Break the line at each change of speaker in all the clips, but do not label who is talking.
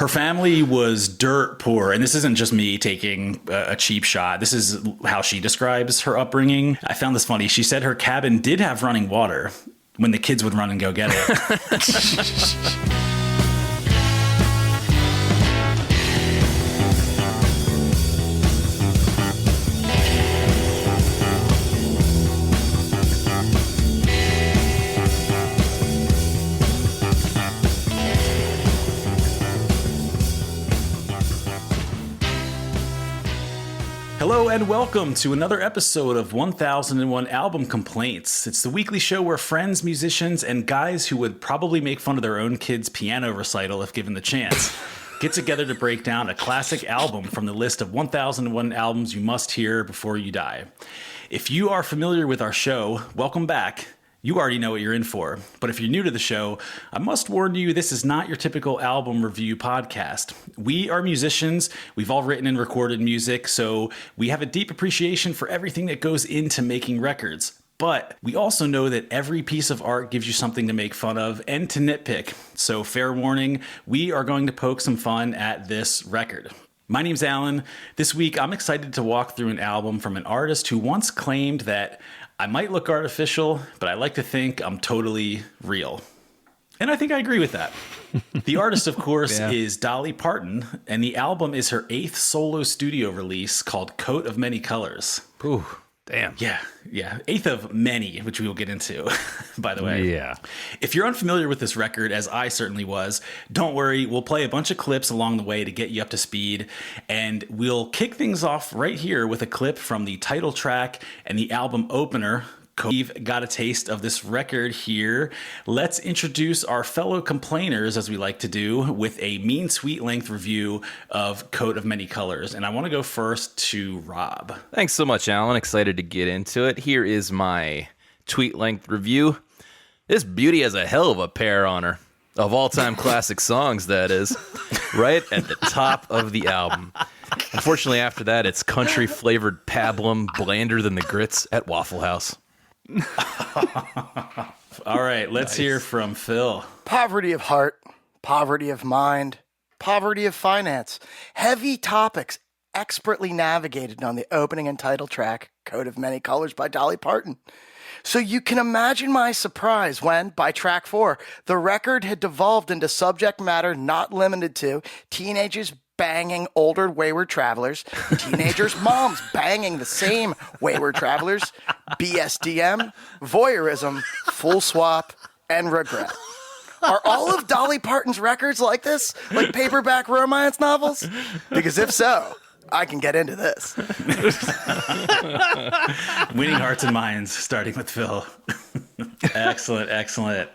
Her family was dirt poor, and this isn't just me taking a cheap shot. This is how she describes her upbringing. I found this funny. She said her cabin did have running water when the kids would run and go get it. Hello and welcome to another episode of 1001 Album Complaints. It's the weekly show where friends, musicians, and guys who would probably make fun of their own kids' piano recital if given the chance get together to break down a classic album from the list of 1001 albums you must hear before you die. If you are familiar with our show, welcome back. You already know what you're in for. But if you're new to the show, I must warn you, this is not your typical album review podcast. We are musicians. We've all written and recorded music, so we have a deep appreciation for everything that goes into making records. But we also know that every piece of art gives you something to make fun of and to nitpick. So fair warning, we are going to poke some fun at this record. My name's Alan. This week, I'm excited to walk through an album from an artist who once claimed that I might look artificial, but I like to think I'm totally real. And I think I agree with that. The artist, of course, is Dolly Parton, and the album is her 8th solo studio release called Coat of Many Colors.
Ooh, damn.
Yeah. 8th of many, which we will get into, by the way.
Yeah.
If you're unfamiliar with this record, as I certainly was, don't worry. We'll play a bunch of clips along the way to get you up to speed. And we'll kick things off right here with a clip from the title track and the album opener. We've got a taste of this record here. Let's introduce our fellow complainers, as we like to do, with a mean sweet length review of Coat of Many Colors. And I want to go first to Rob.
Thanks so much, Alan. Excited to get into it. Here is my tweet length review. This beauty has a hell of a pair on her. Of all-time classic songs, that is. Right at the top of the album. Unfortunately, after that, it's country-flavored pablum, blander than the grits at Waffle House.
All right, let's hear from Phil.
Poverty of heart, poverty of mind, poverty of finance. Heavy topics expertly navigated on the opening and title track, Coat of Many Colors by Dolly Parton. So you can imagine my surprise when, by track 4, the record had devolved into subject matter not limited to teenagers banging older wayward travelers, teenagers' moms banging the same wayward travelers, BSDM, voyeurism, full swap, and regret. Are all of Dolly Parton's records like this? Like paperback romance novels? Because if so, I can get into this.
Winning hearts and minds, starting with Phil. Excellent.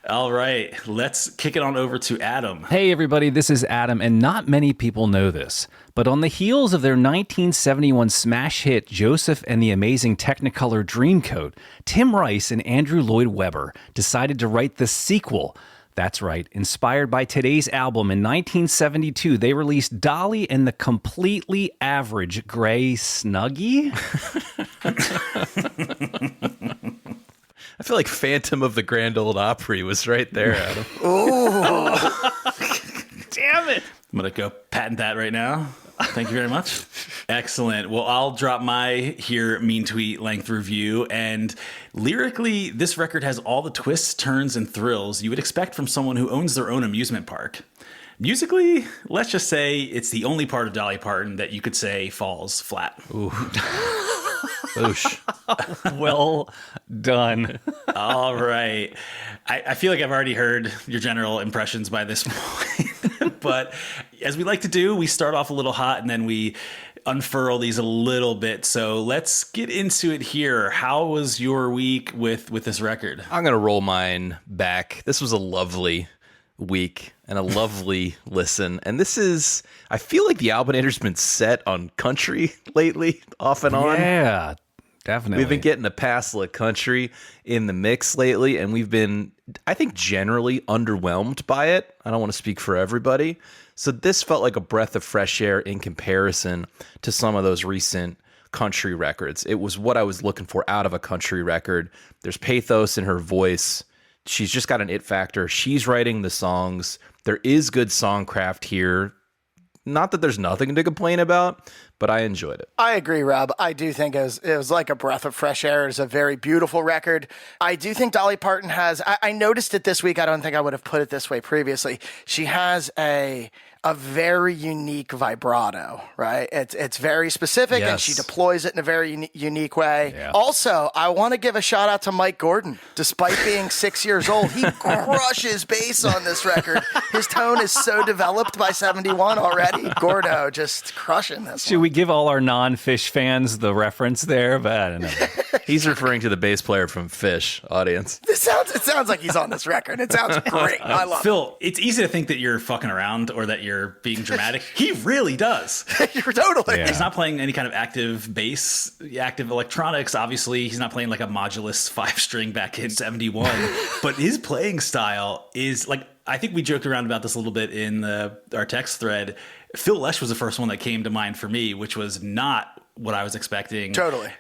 All right, let's kick it on over to Adam.
Hey everybody, this is Adam, and not many people know this, but on the heels of their 1971 smash hit Joseph and the Amazing Technicolor Dreamcoat, Tim Rice and Andrew Lloyd Webber decided to write the sequel. That's right. Inspired by today's album in 1972, they released Dolly and the Completely Average Gray Snuggie.
I feel like Phantom of the Grand Ole Opry was right there, Adam.
Ooh.
Damn it. I'm going to go patent that right now. Thank you very much. Excellent. Well, I'll drop my here mean tweet length review. And lyrically, this record has all the twists, turns, and thrills you would expect from someone who owns their own amusement park. Musically, let's just say it's the only part of Dolly Parton that you could say falls flat.
Ooh. Oosh.
Well done.
All right. I feel like I've already heard your general impressions by this point. But as we like to do, we start off a little hot and then we unfurl these a little bit. So let's get into it here. How was your week with this record?
I'm going to roll mine back. This was a lovely week and a lovely listen. And this is, I feel like the Albinator's been set on country lately, off and on.
Yeah, definitely.
We've been getting a passel of country in the mix lately, and we've been, I think, generally underwhelmed by it. I don't want to speak for everybody. So this felt like a breath of fresh air in comparison to some of those recent country records. It was what I was looking for out of a country record. There's pathos in her voice. She's just got an it factor. She's writing the songs. There is good songcraft here. Not that there's nothing to complain about, but I enjoyed it.
I agree, Rob. I do think it was like a breath of fresh air. It's a very beautiful record. I do think Dolly Parton has, I noticed it this week. I don't think I would have put it this way previously. She has a very unique vibrato, right? It's very specific, and she deploys it in a very unique way. Yeah. Also, I want to give a shout out to Mike Gordon. Despite being 6 years old, he crushes bass on this record. His tone is so developed by 71 already. Gordo just crushing this.
Should we give all our non-Fish fans the reference there? But I don't know.
He's referring to the bass player from Fish, audience.
It sounds like he's on this record. It sounds great. I love
Phil, it's easy to think that you're fucking around or that you're being dramatic. He really does.
You're totally.
Yeah. He's not playing any kind of active bass, active electronics. Obviously, he's not playing like a modulus 5-string back in 71. But his playing style is like, I think we joked around about this a little bit in our text thread. Phil Lesh was the first one that came to mind for me, which was not what I was expecting.
Totally.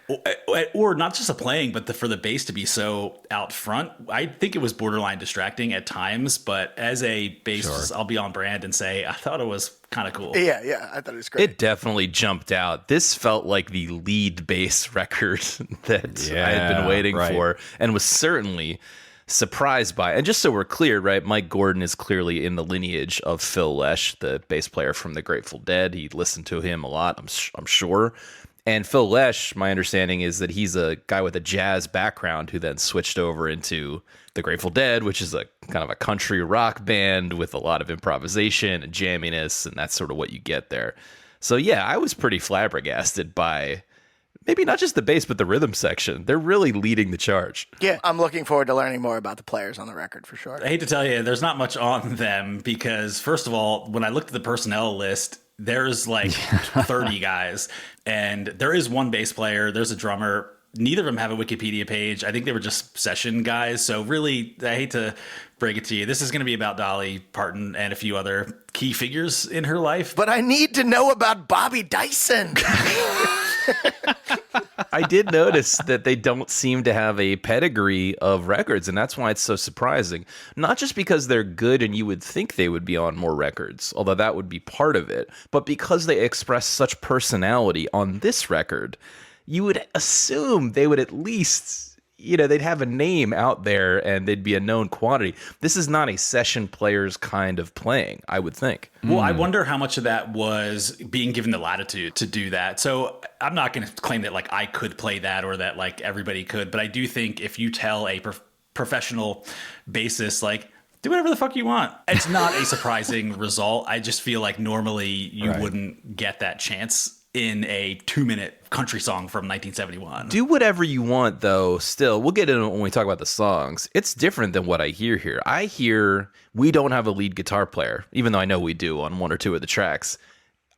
Or not just the playing, but for the bass to be so out front. I think it was borderline distracting at times, but as a bassist, I'll be on brand and say I thought it was kind of cool.
Yeah, I thought it was great.
It definitely jumped out. This felt like the lead bass record that I had been waiting for, and was certainly surprised by. And just so we're clear, right, Mike Gordon is clearly in the lineage of Phil Lesh, the bass player from the Grateful Dead. He listened to him a lot, I'm sure. And Phil Lesh, my understanding is that he's a guy with a jazz background who then switched over into the Grateful Dead, which is a kind of a country rock band with a lot of improvisation and jamminess, and that's sort of what you get there. So yeah, I was pretty flabbergasted by maybe not just the bass, but the rhythm section. They're really leading the charge.
Yeah, I'm looking forward to learning more about the players on the record for sure.
I hate to tell you, there's not much on them because, first of all, when I looked at the personnel list, there's like 30 guys, and there is one bass player, there's a drummer. Neither of them have a Wikipedia page. I think they were just session guys. So really, I hate to break it to you, this is going to be about Dolly Parton and a few other key figures in her life.
But I need to know about Bobby Dyson.
I did notice that they don't seem to have a pedigree of records, and that's why it's so surprising. Not just because they're good and you would think they would be on more records, although that would be part of it, but because they express such personality on this record, you would assume they would at least, they'd have a name out there and they'd be a known quantity. This is not a session player's kind of playing, I would think.
Well, I wonder how much of that was being given the latitude to do that. So I'm not going to claim that like I could play that or that like everybody could, but I do think if you tell a professional bassist like, do whatever the fuck you want, it's not a surprising result. I just feel like normally you wouldn't get that chance in a 2-minute country song from 1971.
Do whatever you want, though. Still, we'll get into it when we talk about the songs. It's different than what I hear here. I hear we don't have a lead guitar player, even though I know we do on one or two of the tracks.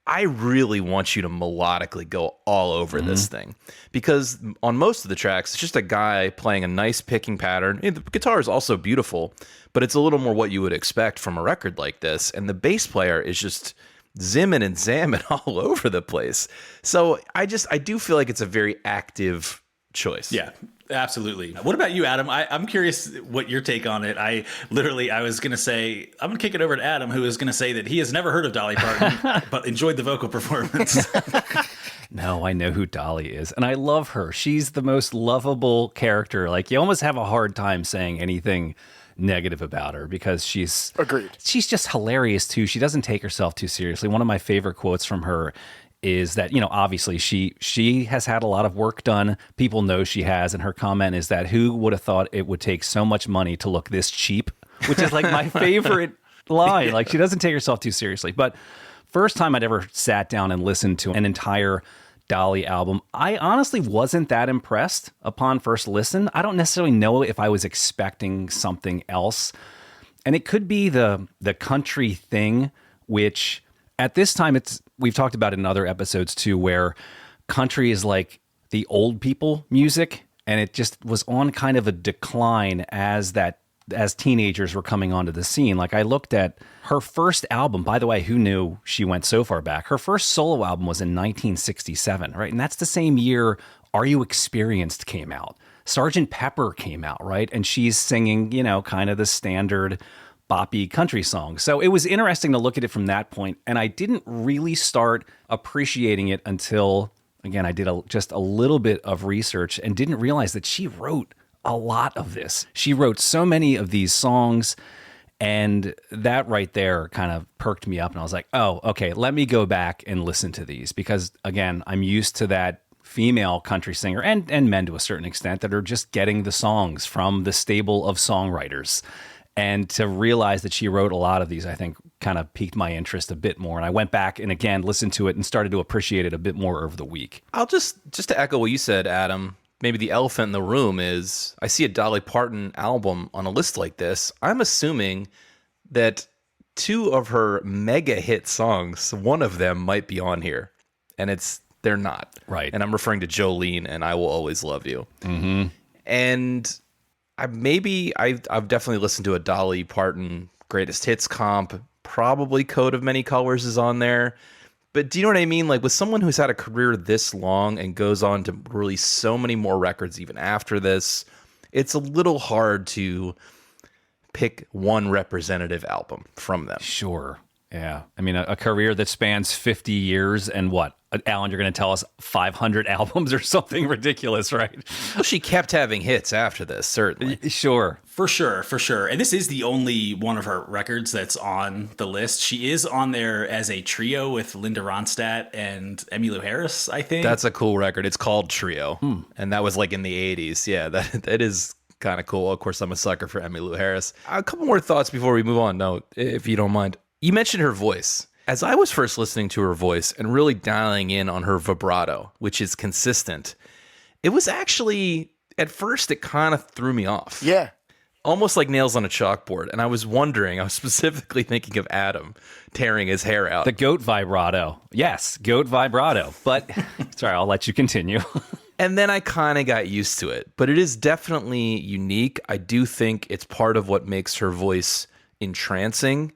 I really want you to melodically go all over this thing, because on most of the tracks, it's just a guy playing a nice picking pattern. The guitar is also beautiful, but it's a little more what you would expect from a record like this. And the bass player is just zimming and zamming all over the place. So I do feel like it's a very active choice.
Yeah, absolutely. What about you, Adam? I'm curious what your take on it. I was going to say, I'm going to kick it over to Adam, who is going to say that he has never heard of Dolly Parton, but enjoyed the vocal performance.
No, I know who Dolly is, and I love her. She's the most lovable character. Like, you almost have a hard time saying anything negative about her because she's just hilarious too. She doesn't take herself too seriously. One of my favorite quotes from her is that, obviously she has had a lot of work done. People know she has, and her comment is that who would have thought it would take so much money to look this cheap, which is like my favorite line. Like, she doesn't take herself too seriously. But first time I'd ever sat down and listened to an entire Dolly album, I honestly wasn't that impressed upon first listen. I don't necessarily know if I was expecting something else. And it could be the country thing, which at this time we've talked about it in other episodes too, where country is like the old people music, and it just was on kind of a decline as teenagers were coming onto the scene. Like, I looked at her first album, by the way, who knew she went so far back? Her first solo album was in 1967, right? And that's the same year Are You Experienced came out. Sgt. Pepper came out, right? And she's singing, kind of the standard boppy country songs. So it was interesting to look at it from that point, and I didn't really start appreciating it until, again, I did just a little bit of research and didn't realize that she wrote a lot of this. She wrote so many of these songs, and that right there kind of perked me up, and I was like, oh, okay, let me go back and listen to these, because again, I'm used to that female country singer, and men to a certain extent, that are just getting the songs from the stable of songwriters. And to realize that she wrote a lot of these, I think, kind of piqued my interest a bit more. And I went back and again listened to it and started to appreciate it a bit more over the week.
I'll just to echo what you said, Adam, maybe the elephant in the room is I see a Dolly Parton album on a list like this. I'm assuming that 2 of her mega hit songs, one of them might be on here, and they're not.
Right.
And I'm referring to Jolene and I Will Always Love You.
Mm-hmm.
And I've definitely listened to a Dolly Parton greatest hits comp. Probably Coat of Many Colors is on there. But do you know what I mean? Like, with someone who's had a career this long and goes on to release so many more records even after this, it's a little hard to pick one representative album from them.
Sure. Yeah. I mean, a career that spans 50 years and what? Alan, you're going to tell us 500 albums or something ridiculous, right?
Well, she kept having hits after this, certainly.
Sure.
For sure. And this is the only one of her records that's on the list. She is on there as a trio with Linda Ronstadt and Emmylou Harris, I think.
That's a cool record. It's called Trio. And that was like in the 80s. Yeah, that is kind of cool. Of course, I'm a sucker for Emmylou Harris. A couple more thoughts before we move on, no, if you don't mind. You mentioned her voice. As I was first listening to her voice and really dialing in on her vibrato, which is consistent, it was actually, at first, it kind of threw me off.
Yeah.
Almost like nails on a chalkboard. And I was specifically thinking of Adam tearing his hair out.
The goat vibrato. Yes, goat vibrato. But, sorry, I'll let you continue.
And then I kind of got used to it. But it is definitely unique. I do think it's part of what makes her voice entrancing.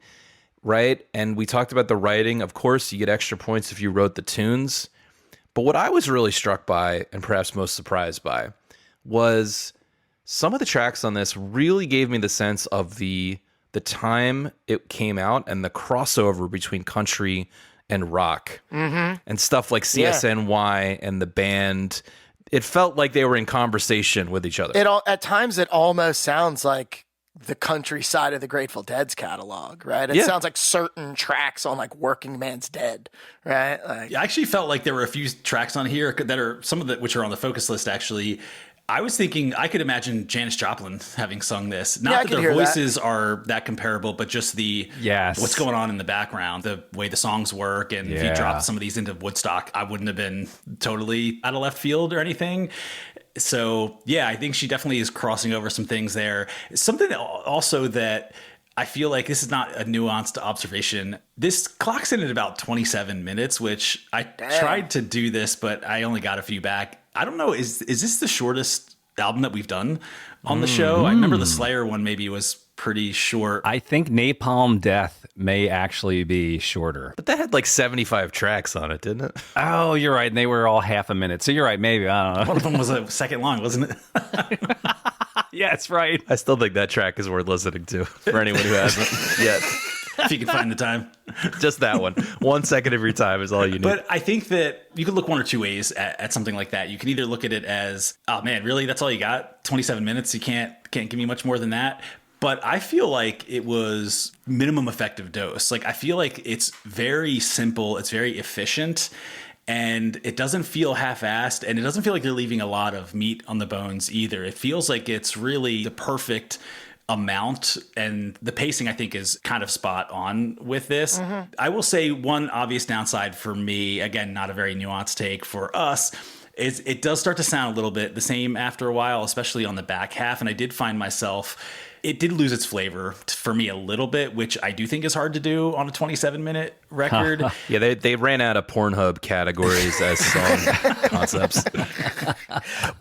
Right? And we talked about the writing. Of course, you get extra points if you wrote the tunes. But what I was really struck by, and perhaps most surprised by, was some of the tracks on this really gave me the sense of the time it came out and the crossover between country and rock. Mm-hmm. And stuff like CSNY and the band. It felt like they were in conversation with each other.
At times, it almost sounds like the country side of the Grateful Dead's catalog, right? It sounds like certain tracks on like Working Man's Dead, right? Like,
I actually felt like there were a few tracks on here that are some of the which are on the focus list. Actually, I was thinking I could imagine Janis Joplin having sung this. Not that their voices are that comparable, but just the what's going on in the background, the way the songs work, and if you dropped some of these into Woodstock, I wouldn't have been totally out of left field or anything. So, yeah, I think she definitely is crossing over some things there. Something also that I feel like this is not a nuanced observation. This clocks in at about 27 minutes, which I tried to do this, but I only got a few back. I don't know. Is this the shortest album that we've done on the show? I remember the Slayer one maybe was pretty short.
I think Napalm Death may actually be shorter.
But that had like 75 tracks on it, didn't it?
Oh, you're right. And they were all half a minute. So you're right. Maybe. I don't know.
One of them was a second long, wasn't it?
Yeah, that's right.
I still think that track is worth listening to for anyone who hasn't yet.
If you can find the time.
Just that one. 1 second of your time is all you need.
But I think that you could look one or two ways at something like that. You can either look at it as, oh man, really? That's all you got? 27 minutes? You can't give me much more than that? But I feel like it was minimum effective dose. Like, I feel like it's very simple. It's very efficient. And it doesn't feel half-assed. And it doesn't feel like you're leaving a lot of meat on the bones either. It feels like it's really the perfect amount. And the pacing, I think, is kind of spot on with this. Mm-hmm. I will say one obvious downside for me, again, not a very nuanced take for us, is it does start to sound a little bit the same after a while, especially on the back half. And I did find myself, it did lose its flavor for me a little bit, which I do think is hard to do on a 27-minute record.
Yeah, they ran out of Pornhub categories as song concepts.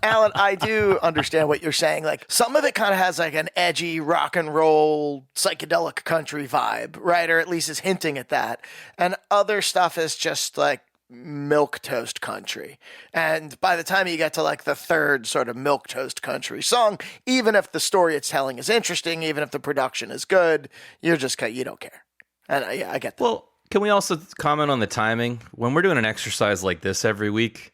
Alan, I do understand what you're saying. Like, some of it kind of has like an edgy rock and roll psychedelic country vibe, right? Or at least is hinting at that. And other stuff is just like milquetoast country. And by the time you get to like the third sort of milquetoast country song, even if the story it's telling is interesting, even if the production is good, you don't care. And I get that.
Well, can we also comment on the timing? When we're doing an exercise like this every week,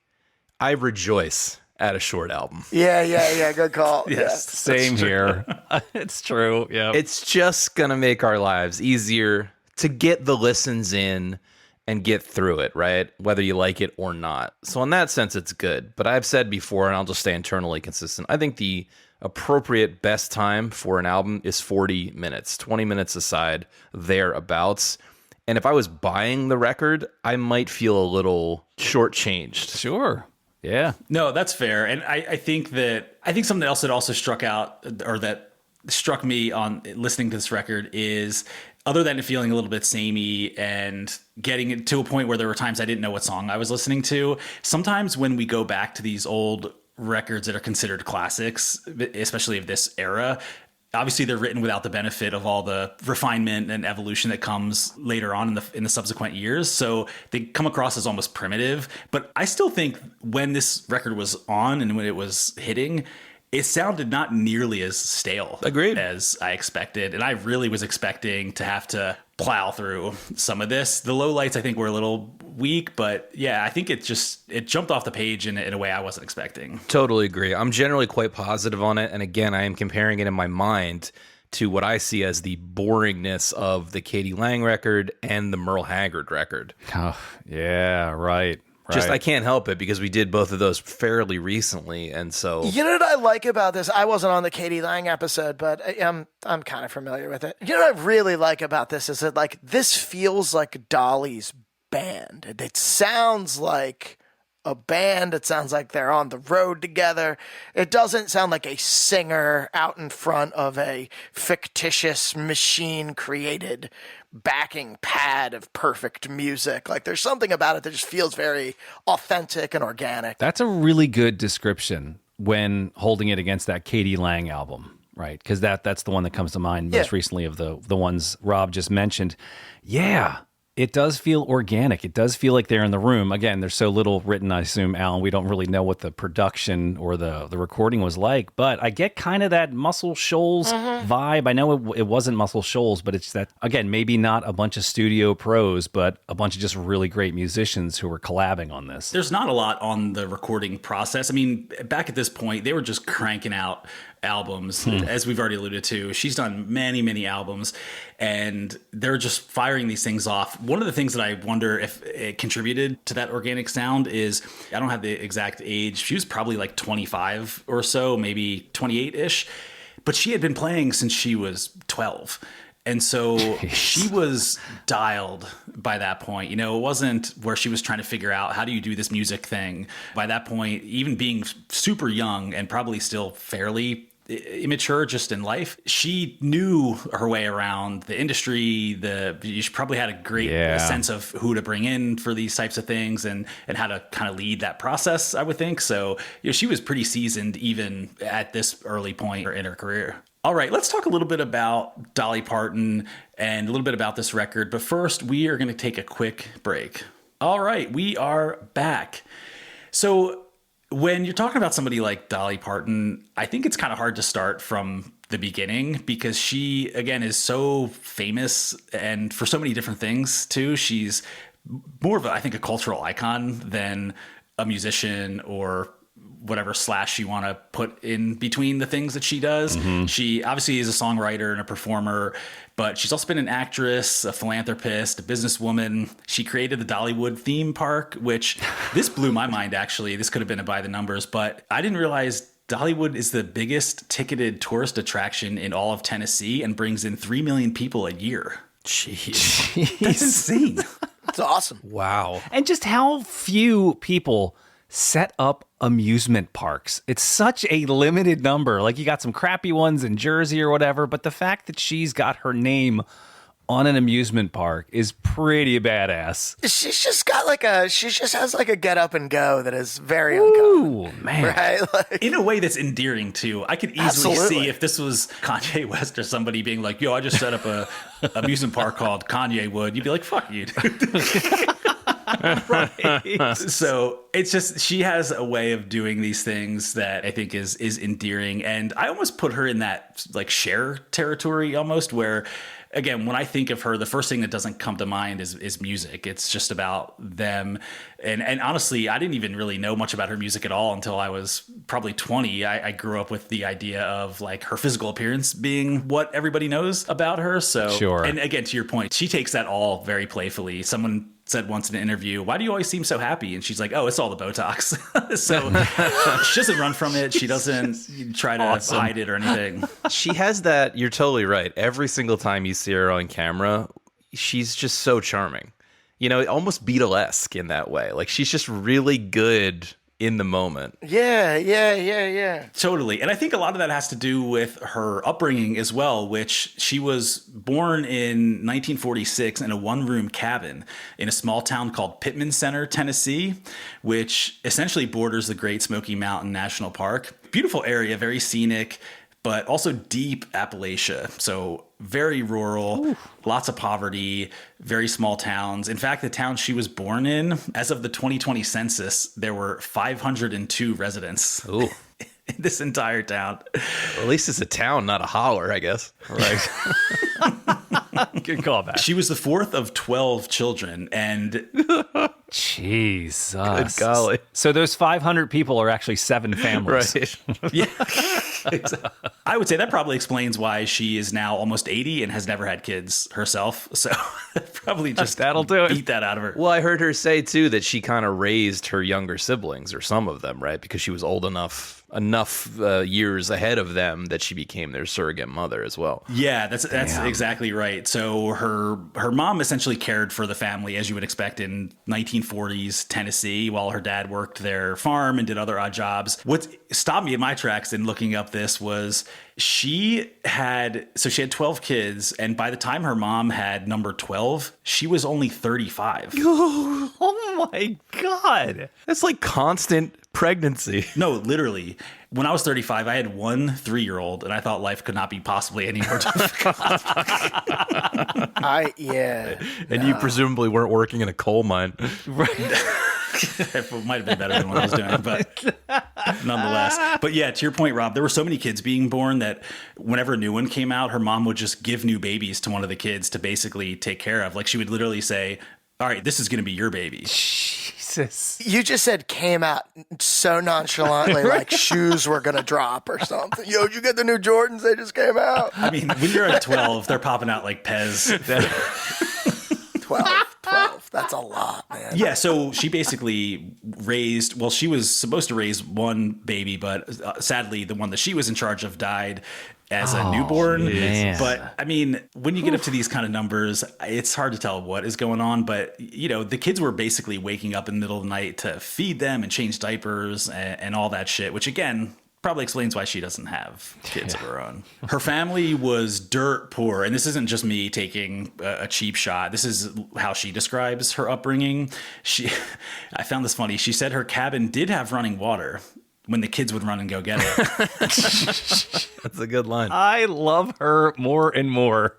I rejoice at a short album.
Yeah. Good call.
Yes,
Same here. It's true. Yeah.
It's just going to make our lives easier to get the listens in and get through it, right? Whether you like it or not. So in that sense, it's good. But I've said before, and I'll just stay internally consistent, I think the appropriate best time for an album is 40 minutes, 20 minutes aside, thereabouts. And if I was buying the record, I might feel a little shortchanged.
Sure. Yeah.
No, that's fair. And I think something else that also struck out, or that struck me on listening to this record, is other than it feeling a little bit samey and getting it to a point where there were times I didn't know what song I was listening to. Sometimes when we go back to these old records that are considered classics, especially of this era, obviously they're written without the benefit of all the refinement and evolution that comes later on in the subsequent years. So they come across as almost primitive. But I still think when this record was on and when it was hitting, it sounded not nearly as stale
Agreed.
as I expected. And I really was expecting to have to plow through some of this. The lowlights, I think, were a little weak. But yeah, I think it jumped off the page in a way I wasn't expecting.
Totally agree. I'm generally quite positive on it. And again, I am comparing it in my mind to what I see as the boringness of the Katie Lang record and the Merle Haggard record.
Oh, yeah, right.
Just I can't help it because we did both of those fairly recently, and so
You know what I like about this? I wasn't on the Katie Lang episode, but I'm kind of familiar with it. You know what I really like about this is that like this feels like Dolly's band. It sounds like a band. It sounds like they're on the road together. It doesn't sound like a singer out in front of a fictitious machine created backing pad of perfect music. Like there's something about it that just feels very authentic and organic.
That's a really good description when holding it against that Katie Lang album, right? Because that's the one that comes to mind most recently of the ones Rob just mentioned. Yeah. It does feel organic. It does feel like they're in the room. Again, there's so little written, I assume, Alan. We don't really know what the production or the recording was like, but I get kind of that Muscle Shoals vibe. I know it wasn't Muscle Shoals, but it's that, again, maybe not a bunch of studio pros, but a bunch of just really great musicians who were collabing on this.
There's not a lot on the recording process. I mean, back at this point, they were just cranking out albums, as we've already alluded to. She's done many, many albums, and they're just firing these things off. One of the things that I wonder if it contributed to that organic sound is, I don't have the exact age. She was probably like 25 or so, maybe 28-ish, but she had been playing since she was 12. And so she was dialed by that point. You know, it wasn't where she was trying to figure out how do you do this music thing. By that point, even being super young and probably still fairly immature just in life, she knew her way around the industry. She probably had a great sense of who to bring in for these types of things and how to kind of lead that process, I would think. So, you know, she was pretty seasoned even at this early point in her career. All right, let's talk a little bit about Dolly Parton and a little bit about this record. But first, we are going to take a quick break. All right, we are back. So when you're talking about somebody like Dolly Parton, I think it's kind of hard to start from the beginning because she, again, is so famous and for so many different things, too. She's more of, I think, a cultural icon than a musician or whatever slash you want to put in between the things that she does. She obviously is a songwriter and a performer, but she's also been an actress, a philanthropist, a businesswoman. She created the Dollywood theme park, which this blew my mind, actually. This could have been a by the numbers, but I didn't realize Dollywood is the biggest ticketed tourist attraction in all of Tennessee and brings in 3 million people a year.
Jeez.
That's insane.
It's awesome.
Wow.
And just how few people set up amusement parks. It's such a limited number. Like you got some crappy ones in Jersey or whatever, but the fact that she's got her name on an amusement park is pretty badass.
She's just got she just has like a get up and go that is very uncommon.
Ooh, man.
Right? Like,
In a way that's endearing too. I could easily see if this was Kanye West or somebody being like, yo, I just set up a amusement park called Kanye Wood. You'd be like, fuck you, dude.
Right.
So it's just, she has a way of doing these things that I think is endearing. And I almost put her in that like Cher territory almost, where again, when I think of her, the first thing that doesn't come to mind is music. It's just about them. And honestly, I didn't even really know much about her music at all until I was probably 20. I grew up with the idea of like her physical appearance being what everybody knows about her. So,
Sure.
And again, to your point, she takes that all very playfully. Someone said once in an interview, "Why do you always seem so happy?" And she's like, "Oh, it's all the Botox." So she doesn't run from it. She doesn't try to hide it or anything.
She has that. You're totally right. Every single time you see her on camera, she's just so charming. You know, almost Beatlesque in that way. Like, she's just really good in the moment.
Yeah.
Totally. And I think a lot of that has to do with her upbringing as well, which she was born in 1946 in a one-room cabin in a small town called Pittman Center, Tennessee, which essentially borders the Great Smoky Mountain National Park. Beautiful area, very scenic, but also deep Appalachia. So very rural, lots of poverty, very small towns. In fact, the town she was born in, as of the 2020 census, there were 502 residents
Ooh.
in this entire town.
Well, at least it's a town, not a holler, I guess.
Right. Good callback.
She was the fourth of 12 children, and
Jesus.
Good golly.
So those 500 people are actually 7 families.
Right.
yeah, I would say that probably explains why she is now almost 80 and has never had kids herself. So probably just
That'll do it.
beat that out of her.
Well, I heard her say, too, that she kind of raised her younger siblings, or some of them, right? Because she was old enough years ahead of them that she became their surrogate mother as well.
Yeah, that's exactly right. So her mom essentially cared for the family, as you would expect in 1940s Tennessee, while her dad worked their farm and did other odd jobs. What stopped me in my tracks in looking up this was she had 12 kids, and by the time her mom had number 12, she was only 35.
Oh my God.
That's like constant pregnancy.
No, literally. When I was 35, I had one 3-year-old, and I thought life could not be possibly any more difficult.
And you presumably weren't working in a coal mine.
It might have been better than what I was doing, but nonetheless. But yeah, to your point, Rob, there were so many kids being born that whenever a new one came out, her mom would just give new babies to one of the kids to basically take care of. Like, she would literally say, "All right, this is going to be your baby."
Jesus.
You just said came out so nonchalantly, like shoes were going to drop or something. Yo, did you get the new Jordans? They just came out.
I mean, when you're at 12, they're popping out like Pez.
12. That's a lot, man.
Yeah, so she basically she was supposed to raise one baby, but sadly, the one that she was in charge of died as a newborn.
man.
But I mean, when you get up to these kind of numbers, it's hard to tell what is going on. But, you know, the kids were basically waking up in the middle of the night to feed them and change diapers and all that shit, which again, probably explains why she doesn't have kids of her own. Her family was dirt poor, and this isn't just me taking a cheap shot. This is how she describes her upbringing. I found this funny. She said her cabin did have running water when the kids would run and go get it.
That's a good line.
I love her more and more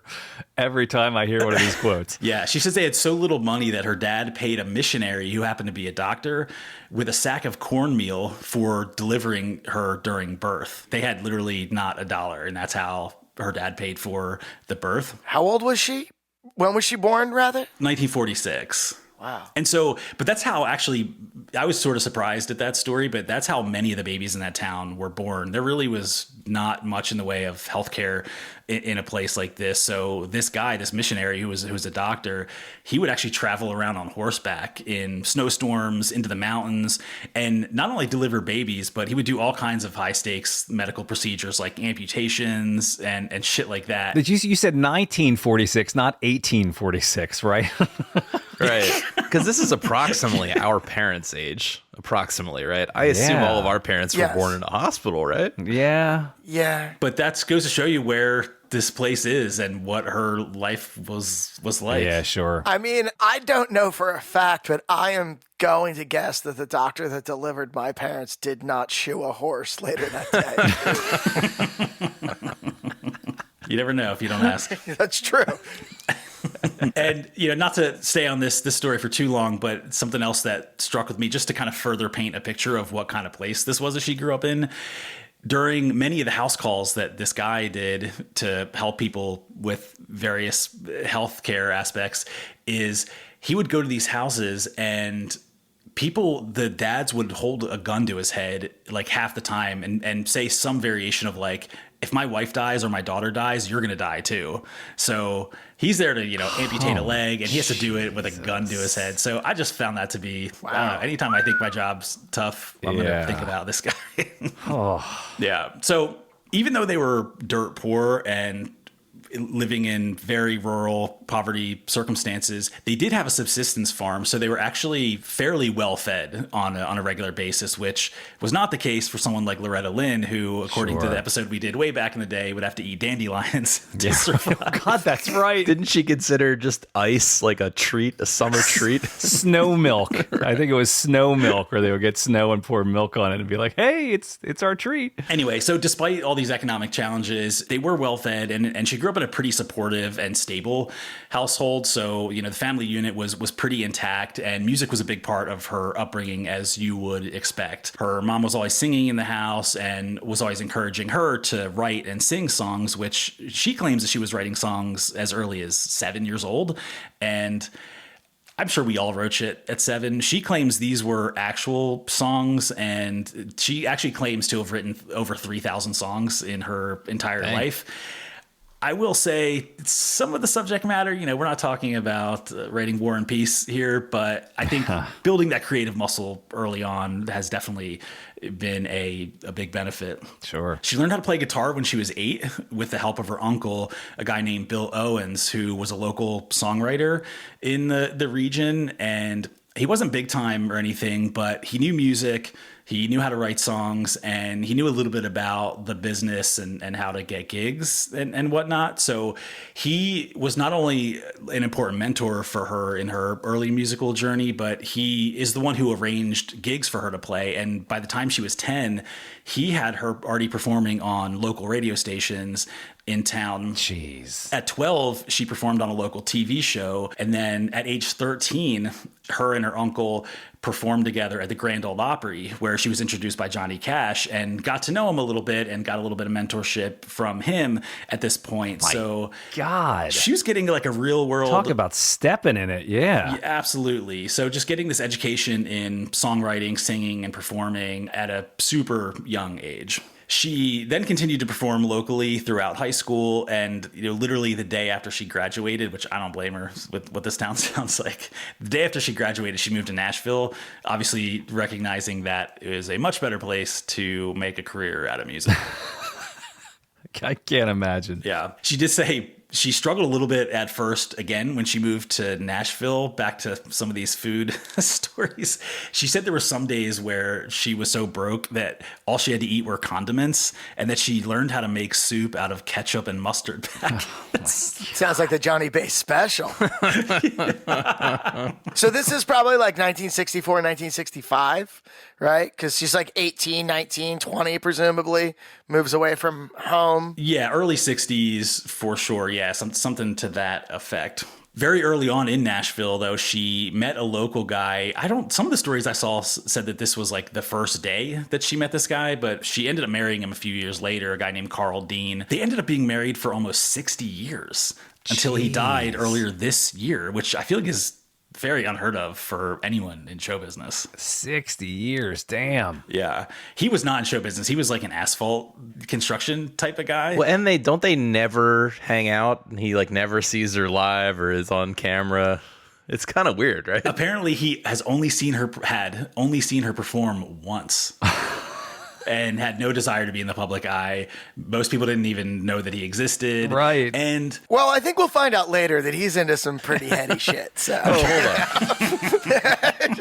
every time I hear one of these quotes.
Yeah, she says they had so little money that her dad paid a missionary who happened to be a doctor with a sack of cornmeal for delivering her during birth. They had literally not $1, and that's how her dad paid for the birth.
How old was she? When was she born, rather?
1946.
Wow.
And so, but that's how actually, I was sort of surprised at that story, but that's how many of the babies in that town were born. There really was not much in the way of healthcare in a place like this. So this guy, this missionary who was a doctor, he would actually travel around on horseback in snowstorms into the mountains and not only deliver babies, but he would do all kinds of high stakes medical procedures like amputations and shit like that.
You said 1946, not 1846, right?
Right. Because this is approximately our parents' age. Approximately, right? I assume
Yeah.
all of our parents were born in a hospital, right?
Yeah.
Yeah.
But that goes to show you where this place is and what her life was like.
Yeah, sure.
I mean, I don't know for a fact, but I am going to guess that the doctor that delivered my parents did not shoe a horse later that day.
You never know if you don't ask.
That's true.
And, not to stay on this story for too long, but something else that struck with me just to kind of further paint a picture of what kind of place this was that she grew up in. During many of the house calls that this guy did to help people with various healthcare aspects, is he would go to these houses and the dads would hold a gun to his head like half the time and say some variation of like, if my wife dies or my daughter dies, you're going to die too. So he's there to, amputate a leg, and he has to do it with a gun to his head. So I just found that to be, I don't know, anytime I think my job's tough, I'm going to think about this guy. Yeah. So even though they were dirt poor and living in very rural poverty circumstances, they did have a subsistence farm. So they were actually fairly well fed on a regular basis, which was not the case for someone like Loretta Lynn, who, according to the episode we did way back in the day, would have to eat dandelions to survive.
God, that's right.
Didn't she consider just ice like a treat, a summer treat?
Snow milk. I think it was snow milk, where they would get snow and pour milk on it and be like, hey, it's our treat.
Anyway, so despite all these economic challenges, they were well fed, and she grew up in a pretty supportive and stable household. So, the family unit was pretty intact, and music was a big part of her upbringing, as you would expect. Her mom was always singing in the house and was always encouraging her to write and sing songs, which she claims that she was writing songs as early as 7 years old. And I'm sure we all wrote shit at 7. She claims these were actual songs, and she actually claims to have written over 3,000 songs in her entire life. I will say some of the subject matter, we're not talking about writing War and Peace here, but I think building that creative muscle early on has definitely been a big benefit.
Sure.
She learned how to play guitar when she was 8 with the help of her uncle, a guy named Bill Owens, who was a local songwriter in the region. And he wasn't big time or anything, but he knew music. He knew how to write songs, and he knew a little bit about the business and how to get gigs and whatnot. So he was not only an important mentor for her in her early musical journey, but he is the one who arranged gigs for her to play. And by the time she was 10, he had her already performing on local radio stations in town.
Jeez.
At 12, she performed on a local TV show. And then at age 13, her and her uncle performed together at the Grand Ole Opry, where she was introduced by Johnny Cash and got to know him a little bit and got a little bit of mentorship from him at this point.
My God.
She was getting like a real world.
Talk about stepping in it. Yeah.
Absolutely. So just getting this education in songwriting, singing, and performing at a super young age. She then continued to perform locally throughout high school, and literally the day after she graduated, which I don't blame her with what this town sounds like. The day after she graduated, she moved to Nashville, obviously recognizing that it was a much better place to make a career out of music.
I can't imagine.
Yeah. She did say she struggled a little bit at first, again, when she moved to Nashville, back to some of these food stories. She said there were some days where she was so broke that all she had to eat were condiments, and that she learned how to make soup out of ketchup and mustard packets.
Sounds like the Johnny Bass special. So this is probably like 1964, 1965, right? Because she's like 18, 19, 20, presumably, moves away from home.
Yeah, early 60s for sure. Yeah, something to that effect. Very early on in Nashville, though, she met a local guy. Some of the stories I saw said that this was like the first day that she met this guy, but she ended up marrying him a few years later, a guy named Carl Dean. They ended up being married for almost 60 years until he died earlier this year, which I feel like is very unheard of for anyone in show business.
60 years, damn.
Yeah. He was not in show business. He was like an asphalt construction type of guy.
Well, and they never hang out, and he like never sees her live or is on camera. It's kind of weird, right?
Apparently he had only seen her perform once. And had no desire to be in the public eye. Most people didn't even know that he existed.
Right.
And
well, I think we'll find out later that he's into some pretty heady shit. So.
Hold on.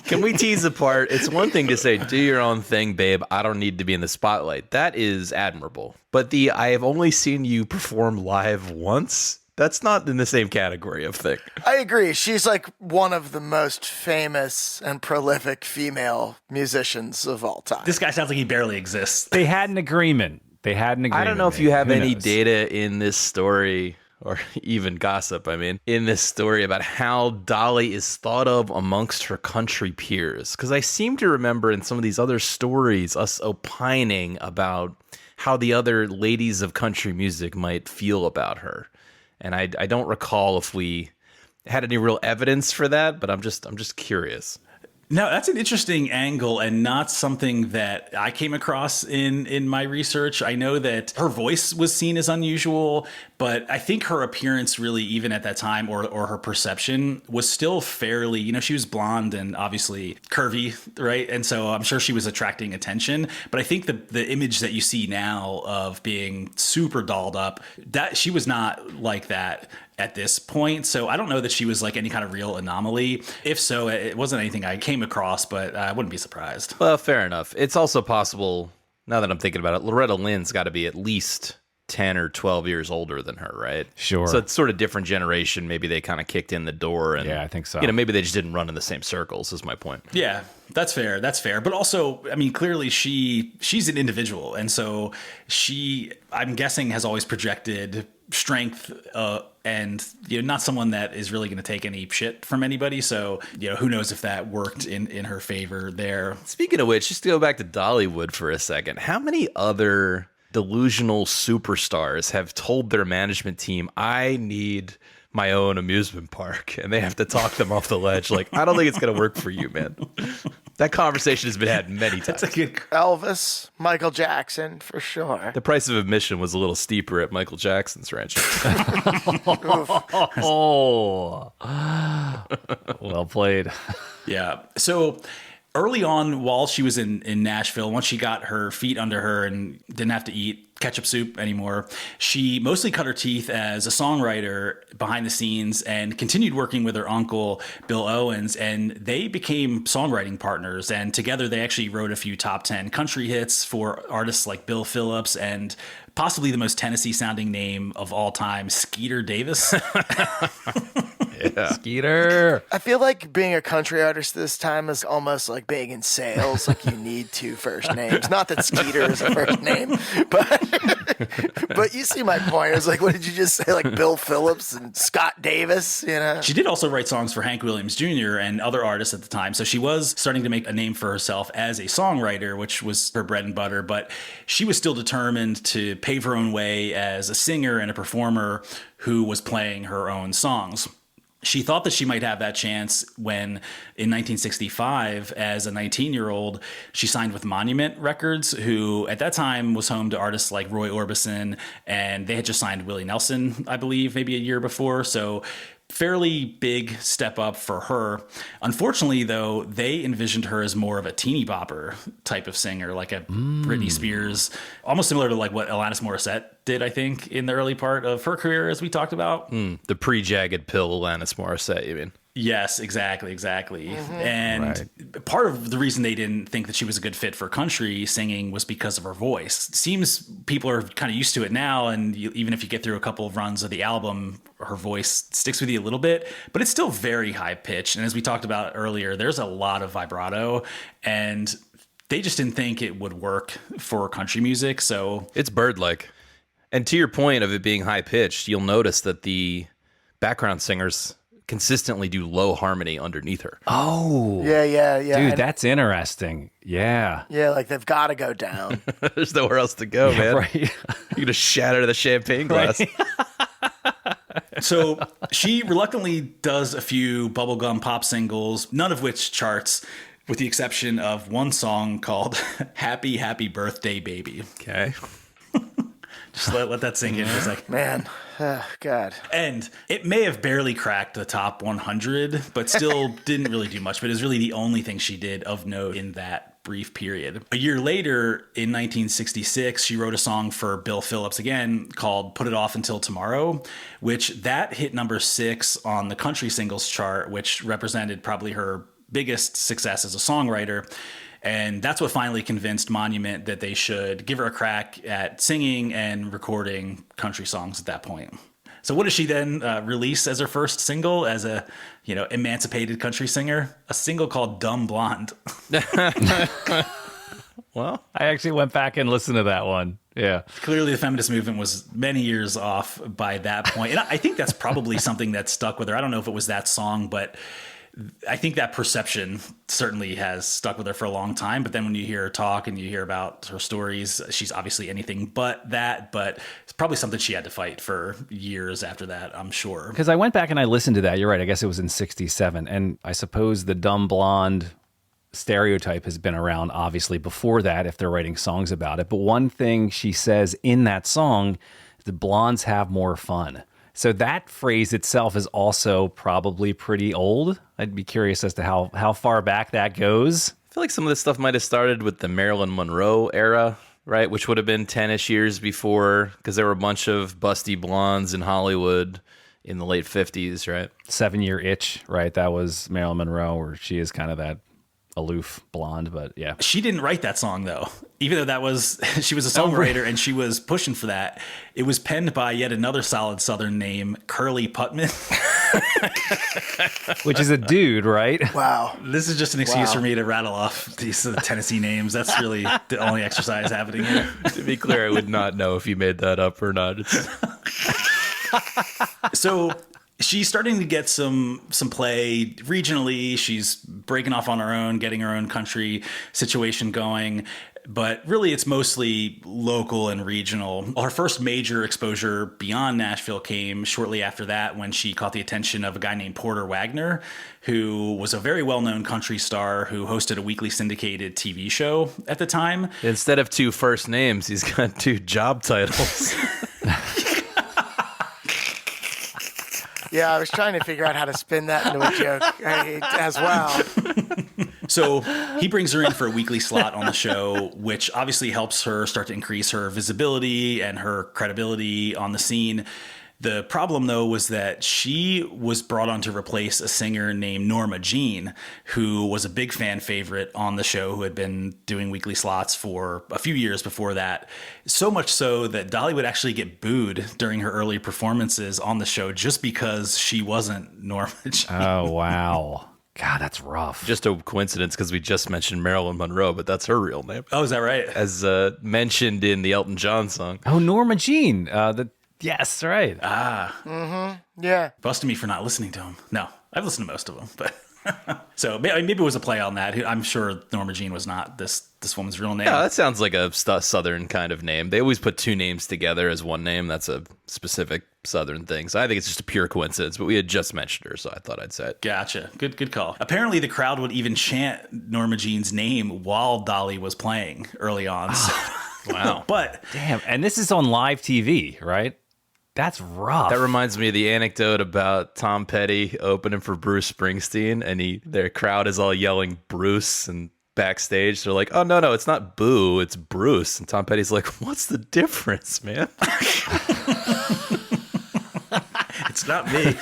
Can we tease apart? It's one thing to say, do your own thing, babe. I don't need to be in the spotlight. That is admirable. But I have only seen you perform live once. That's not in the same category of thing.
I agree. She's like one of the most famous and prolific female musicians of all time.
this guy sounds like he barely exists.
They had an agreement.
I don't know if you have any data in this story or even gossip, I mean, in this story about how Dolly is thought of amongst her country peers. Because I seem to remember in some of these other stories us opining about how the other ladies of country music might feel about her. And I don't recall if we had any real evidence for that, but I'm just curious.
No, that's an interesting angle and not something that I came across in my research. I know that her voice was seen as unusual, but I think her appearance really, even at that time, or her perception was still fairly, she was blonde and obviously curvy, right? And so I'm sure she was attracting attention. But I think the image that you see now of being super dolled up, that she was not like that at this point. So I don't know that she was like any kind of real anomaly. If so, it wasn't anything I came across, but I wouldn't be surprised.
Well, fair enough. It's also possible, now that I'm thinking about it, Loretta Lynn's got to be at least 10 or 12 years older than her, right?
Sure.
So it's sort of different generation. Maybe they kind of kicked in the door. And,
yeah, I think so.
Maybe they just didn't run in the same circles, is my point.
Yeah, that's fair. That's fair. But also, I mean, clearly she's an individual. And so I'm guessing, has always projected strength and not someone that is really going to take any shit from anybody. So who knows if that worked in her favor there.
Speaking of which, just to go back to Dollywood for a second, how many other delusional superstars have told their management team, I need my own amusement park, and they have to talk them off the ledge? Like, I don't think it's going to work for you, man. That conversation has been had many times.
That's a good...
Elvis, Michael Jackson, for sure.
The price of admission was a little steeper at Michael Jackson's ranch.
Oh, well played.
Yeah. So early on, while she was in Nashville, once she got her feet under her and didn't have to eat ketchup soup anymore, she mostly cut her teeth as a songwriter behind the scenes and continued working with her uncle, Bill Owens, and they became songwriting partners. And together they actually wrote a few top 10 country hits for artists like Bill Phillips and possibly the most Tennessee sounding name of all time, Skeeter Davis.
Yeah.
Skeeter.
I feel like being a country artist this time is almost like being in sales. Like, you need two first names. Not that Skeeter is a first name, but you see my point. It was like, what did you just say? Like Bill Phillips and Scott Davis, She
did also write songs for Hank Williams Jr. and other artists at the time. So she was starting to make a name for herself as a songwriter, which was her bread and butter. But she was still determined to pave her own way as a singer and a performer who was playing her own songs. She thought that she might have that chance when, in 1965, as a 19-year-old, she signed with Monument Records, who at that time was home to artists like Roy Orbison, and they had just signed Willie Nelson, I believe, maybe a year before. So fairly big step up for her. Unfortunately, though, they envisioned her as more of a teeny bopper type of singer, like a Britney Spears, almost similar to like what Alanis Morissette did, I think, in the early part of her career, as we talked about.
The pre-Jagged Pill Alanis Morissette, you mean?
Yes, exactly. And part of the reason they didn't think that she was a good fit for country singing was because of her voice. It seems people are kind of used to it now, and even if you get through a couple of runs of the album, her voice sticks with you a little bit, but it's still very high-pitched. And as we talked about earlier, there's a lot of vibrato, and they just didn't think it would work for country music. So
it's bird-like. And to your point of it being high-pitched, you'll notice that the background singers consistently do low harmony underneath her.
Oh.
Yeah.
Dude, that's interesting. Yeah.
Yeah, like they've got to go down.
There's nowhere else to go, man.
Right.
You just shatter the champagne glass.
Right.
So she reluctantly does a few bubblegum pop singles, none of which charts, with the exception of one song called Happy, Happy Birthday, Baby.
Okay.
Just let that sink in for a second.
Man, God.
And it may have barely cracked the top 100, but still didn't really do much. But it was really the only thing she did of note in that brief period. A year later, in 1966, she wrote a song for Bill Phillips again called Put It Off Until Tomorrow, which that hit number 6 on the country singles chart, which represented probably her biggest success as a songwriter. And that's what finally convinced Monument that they should give her a crack at singing and recording country songs at that point. So what does she then release as her first single as a, emancipated country singer? A single called Dumb Blonde.
Well,
I actually went back and listened to that one. Yeah.
Clearly, the feminist movement was many years off by that point. And I think that's probably something that stuck with her. I don't know if it was that song, but I think that perception certainly has stuck with her for a long time. But then when you hear her talk and you hear about her stories, she's obviously anything but that. But it's probably something she had to fight for years after that, I'm sure.
Because I went back and I listened to that. You're right. I guess it was in 67. And I suppose the dumb blonde stereotype has been around, obviously, before that, if they're writing songs about it. But one thing she says in that song, the blondes have more fun. So that phrase itself is also probably pretty old. I'd be curious as to how far back that goes.
I feel like some of this stuff might have started with the Marilyn Monroe era, right? Which would have been 10-ish years before, because there were a bunch of busty blondes in Hollywood in the late 50s, right?
7-Year Itch, right? That was Marilyn Monroe, where she is kind of that aloof blonde, but yeah.
She didn't write that song, though. Even though that was, she was a songwriter and she was pushing for that. It was penned by yet another solid Southern name, Curly Putman.
Which is a dude, right?
Wow.
This is just an excuse for me to rattle off these Tennessee names. That's really the only exercise happening here.
To be clear, I would not know if you made that up or not.
So she's starting to get some play regionally. She's breaking off on her own, getting her own country situation going. But really, it's mostly local and regional. Her first major exposure beyond Nashville came shortly after that, when she caught the attention of a guy named Porter Wagner, who was a very well-known country star who hosted a weekly syndicated TV show at the time.
Instead of 2 first names, he's got 2 job titles.
Yeah, I was trying to figure out how to spin that into a joke as well.
So he brings her in for a weekly slot on the show, which obviously helps her start to increase her visibility and her credibility on the scene. The problem, though, was that she was brought on to replace a singer named Norma Jean, who was a big fan favorite on the show, who had been doing weekly slots for a few years before that. So much so that Dolly would actually get booed during her early performances on the show just because she wasn't Norma Jean.
Oh, wow. God, that's rough.
Just a coincidence, because we just mentioned Marilyn Monroe, but that's her real name.
Oh, is that right?
As mentioned in the Elton John song.
Oh, Norma Jean. Yes, right.
Yeah.
Busted me for not listening to him. No, I've listened to most of them, but so maybe it was a play on that. I'm sure Norma Jean was not this woman's real name.
Yeah, that sounds like a Southern kind of name. They always put 2 names together as one name. That's a specific Southern thing. So I think it's just a pure coincidence, but we had just mentioned her, so I thought I'd say it.
Gotcha. Good call. Apparently, the crowd would even chant Norma Jean's name while Dolly was playing early on. So.
Wow.
But
Damn. And this is on live TV, right? That's rough.
That reminds me of the anecdote about Tom Petty opening for Bruce Springsteen, and their crowd is all yelling Bruce, and backstage they're like, "Oh no, it's not Boo, it's Bruce." And Tom Petty's like, "What's the difference, man?"
It's not me.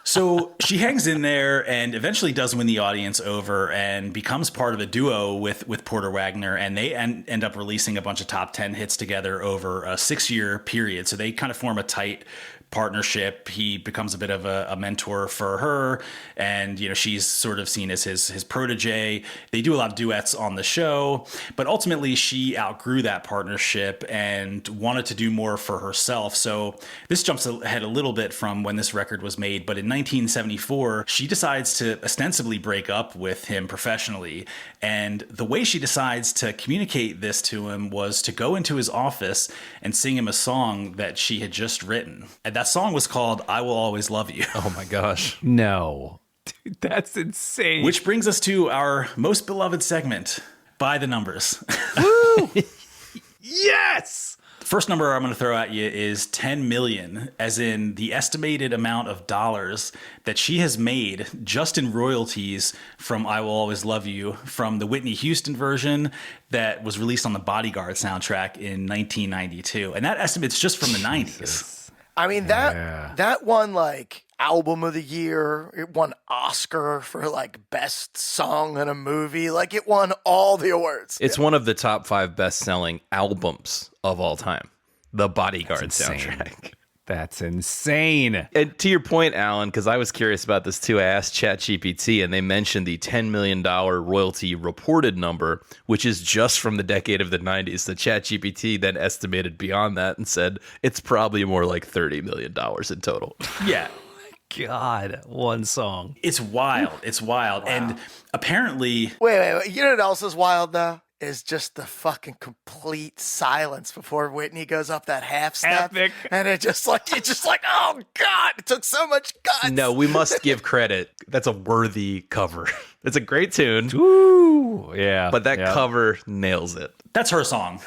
So she hangs in there and eventually does win the audience over and becomes part of a duo with Porter Wagner. And they end up releasing a bunch of top 10 hits together over a 6-year period. So they kind of form a tight partnership. He becomes a bit of a mentor for her, and she's sort of seen as his protege. They do a lot of duets on the show, but ultimately she outgrew that partnership and wanted to do more for herself. So this jumps ahead a little bit from when this record was made, but in 1974 she decides to ostensibly break up with him professionally, and the way she decides to communicate this to him was to go into his office and sing him a song that she had just written. And that song was called "I Will Always Love You."
Oh my gosh.
No. Dude, that's insane.
Which brings us to our most beloved segment, By the Numbers.
Woo! Yes!
First number I'm going to throw at you is 10 million, as in the estimated amount of dollars that she has made just in royalties from "I Will Always Love You," from the Whitney Houston version that was released on the Bodyguard soundtrack in 1992. And that estimate's just from the 90s.
I mean, that won like album of the year. It won Oscar for like best song in a movie. Like it won all the awards.
It's one of the top 5 best-selling albums of all time. The Bodyguard soundtrack.
That's insane.
And to your point, Alan, because I was curious about this too, I asked ChatGPT, and they mentioned the $10 million royalty reported number, which is just from the decade of the 90s. The ChatGPT then estimated beyond that and said it's probably more like $30 million in total.
Yeah.
God, one song.
It's wild. It's wild. Wow. And apparently...
Wait. You know what else is wild, though? Is just the fucking complete silence before Whitney goes up that half step.
Epic.
And it's just like, oh God, it took so much guts.
No, we must give credit. That's a worthy cover. It's a great tune.
Ooh, yeah.
But that cover nails it.
That's her song.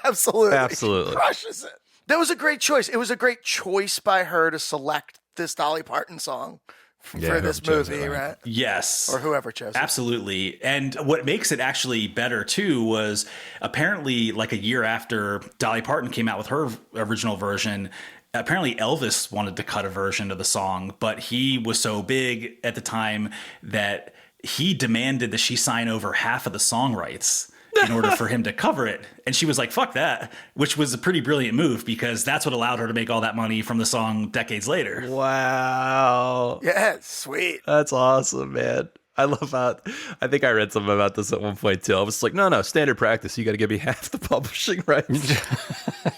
Absolutely.
Absolutely.
Crushes it. That was a great choice. It was a great choice by her to select this Dolly Parton song for this movie, right?
Yes.
Or whoever chose it.
Absolutely. And what makes it actually better, too, was apparently like a year after Dolly Parton came out with her original version, apparently Elvis wanted to cut a version of the song, but he was so big at the time that he demanded that she sign over half of the song rights in order for him to cover it. And she was like, fuck that, which was a pretty brilliant move because that's what allowed her to make all that money from the song decades later.
Wow.
Yeah, sweet.
That's awesome, man. I love how, I think I read something about this at one point too. I was like, no, standard practice. You got to give me half the publishing rights.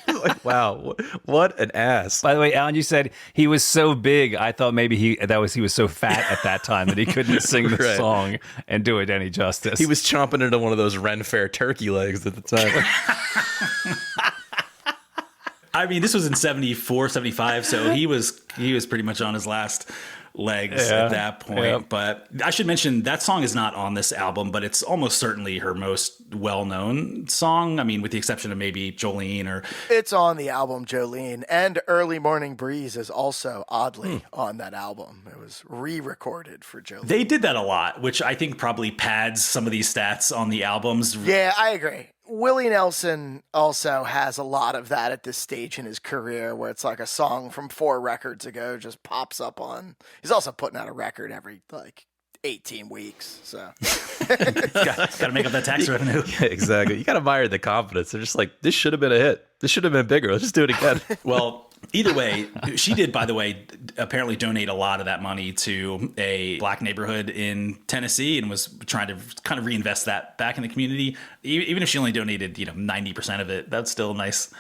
Like, wow, what an ass.
By the way, Alan, you said he was so big. I thought maybe he was so fat at that time that he couldn't sing the song and do it any justice.
He was chomping into one of those Ren Fair turkey legs at the time.
I mean, this was in 74, 75, so he was pretty much on his last legs at that point. Yeah. But I should mention that song is not on this album, but it's almost certainly her most well-known song. I mean, with the exception of maybe Jolene or...
It's on the album Jolene, and Early Morning Breeze is also oddly on that album. It was re-recorded for Jolene.
They did that a lot, which I think probably pads some of these stats on the albums.
Yeah, I agree. Willie Nelson also has a lot of that at this stage in his career where it's like a song from 4 records ago just pops up on. He's also putting out a record every 18 weeks. So
got to make up that tax revenue.
Yeah, exactly. You got to admire the confidence. They're just like, this should have been a hit. This should have been bigger. Let's just do it again.
Well, either way, she did, by the way, apparently donate a lot of that money to a black neighborhood in Tennessee and was trying to kind of reinvest that back in the community. Even if she only donated, 90% of it, that's still a nice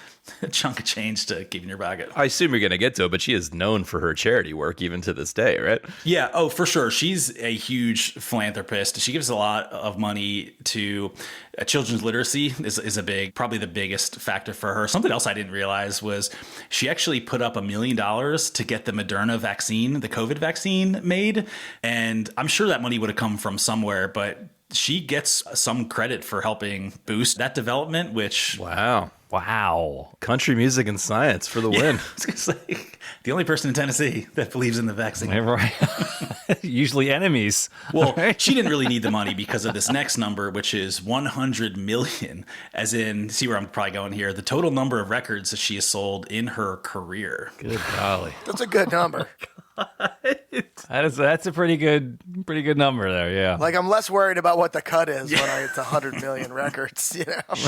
chunk of change to keep in your pocket.
I assume you're going to get to it, but she is known for her charity work even to this day, right?
Yeah. Oh, for sure. She's a huge philanthropist. She gives a lot of money to children's literacy is a big, probably the biggest factor for her. Something else I didn't realize was she actually put up $1 million to get the Moderna vaccine, the COVID vaccine made. And I'm sure that money would have come from somewhere, but she gets some credit for helping boost that development, which...
Wow.
Country music and science for the win.
I was going to say, the only person in Tennessee that believes in the vaccine.
Right. Usually enemies.
Well, she didn't really need the money because of this next number, which is 100 million, as in, see where I'm probably going here, the total number of records that she has sold in her career.
Good golly.
That's a good number.
That's a pretty good number there, yeah.
Like, I'm less worried about what the cut is when I get to 100 million records,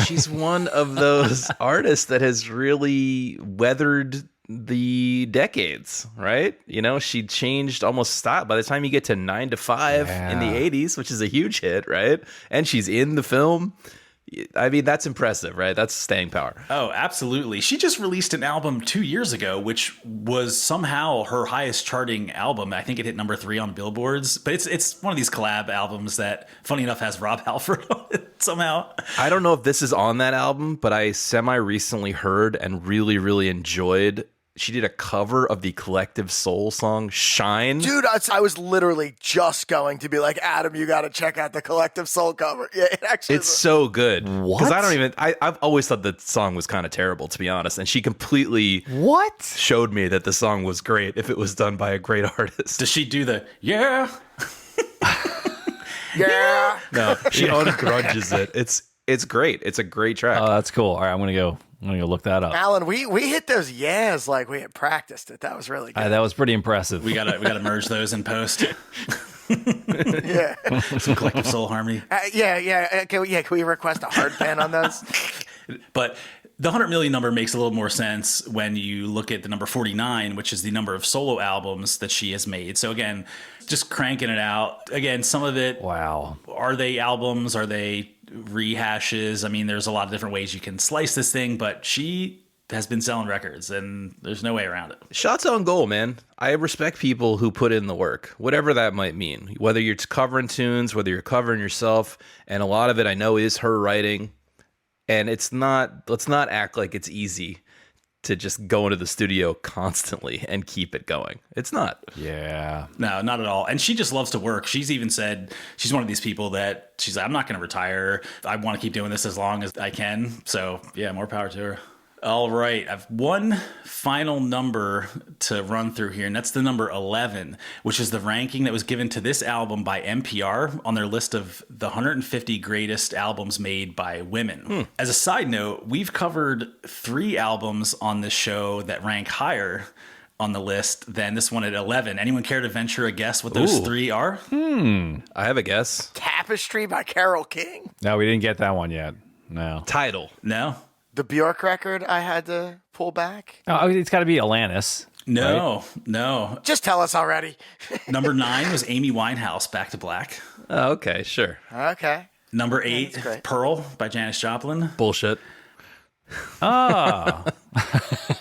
She's one of those artists that has really weathered the decades, right? She changed almost style by the time you get to 9 to 5 in the 80s, which is a huge hit, right? And she's in the film. I mean, that's impressive, right? That's staying power.
Oh, absolutely. She just released an album 2 years ago, which was somehow her highest charting album. I think it hit number 3 on Billboards, but it's one of these collab albums that, funny enough, has Rob Halford on it somehow.
I don't know if this is on that album, but I semi-recently heard and really, really enjoyed. She did a cover of the Collective Soul song "Shine."
Dude, I was literally just going to be like, Adam, you got to check out the Collective Soul cover. Yeah,
it's so good.
What?
Because I've always thought the song was kind of terrible, to be honest. And she completely showed me that the song was great if it was done by a great artist.
Does she do the, yeah?
Yeah.
No, she ungrudges it. It's great. It's a great track.
Oh, that's cool. All right, I'm gonna go look that up.
Alan, we hit those yeahs like we had practiced it. That was really good.
That was pretty impressive.
We gotta merge those in post.
Yeah.
Some Collective Soul harmony.
Yeah. Can we request a hard pen on those?
But The 100 million number makes a little more sense when you look at the number 49, which is the number of solo albums that she has made. So again, just cranking it out. Again, some of it,
Wow.
are they albums? Are they rehashes? I mean, there's a lot of different ways you can slice this thing, but she has been selling records and there's no way around it.
Shots on goal, man. I respect people who put in the work, whatever that might mean. Whether you're covering tunes, whether you're covering yourself, and a lot of it I know is her writing. And let's not act like it's easy to just go into the studio constantly and keep it going. It's not.
Yeah.
No, not at all. And she just loves to work. She's even said she's one of these people that she's like, I'm not going to retire. I want to keep doing this as long as I can. So yeah, more power to her. All right. I've one final number to run through here, and that's the number 11, which is the ranking that was given to this album by NPR on their list of the 150 greatest albums made by women. As a side note, we've covered 3 albums on this show that rank higher on the list than this one at 11. Anyone care to venture a guess what those 3 are?
I have a guess.
Tapestry by Carole King.
No, we didn't get that one yet. No.
Title.
No?
The Bjork record I had to pull back.
Oh, it's got to be Alanis.
No, no.
Just tell us already.
Number 9 was Amy Winehouse, Back to Black.
Oh, okay, sure.
Okay.
Number
that's
8,
great.
Pearl by Janis Joplin.
Bullshit.
Oh.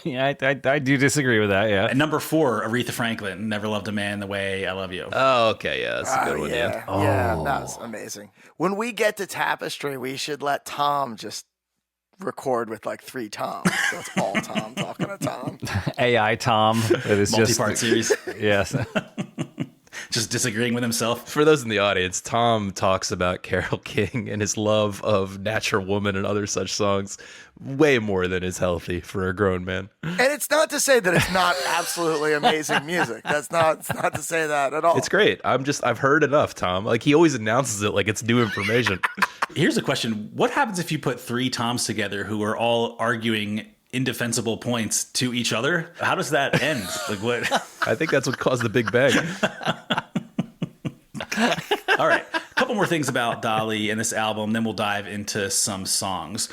Yeah, I do disagree with that, yeah.
And number 4, Aretha Franklin, Never Loved a Man the Way I Love You.
Oh, okay, yeah, that's a good one, yeah.
Yeah, that was amazing. When we get to Tapestry, we should let Tom just record with like 3 Toms. So it's all Tom talking to Tom.
AI Tom. It is
Multi-part
just,
series.
yes.
Just disagreeing with himself.
For those in the audience, Tom talks about Carole King and his love of Natural Woman and other such songs way more than is healthy for a grown man.
And it's not to say that it's not absolutely amazing music. It's not to say that at all.
It's great. I've heard enough, Tom. Like, he always announces it like it's new information.
Here's a question. What happens if you put 3 Toms together who are all arguing indefensible points to each other? How does that end? Like what?
I think that's what caused the Big Bang.
All right. A couple more things about Dolly and this album, then we'll dive into some songs.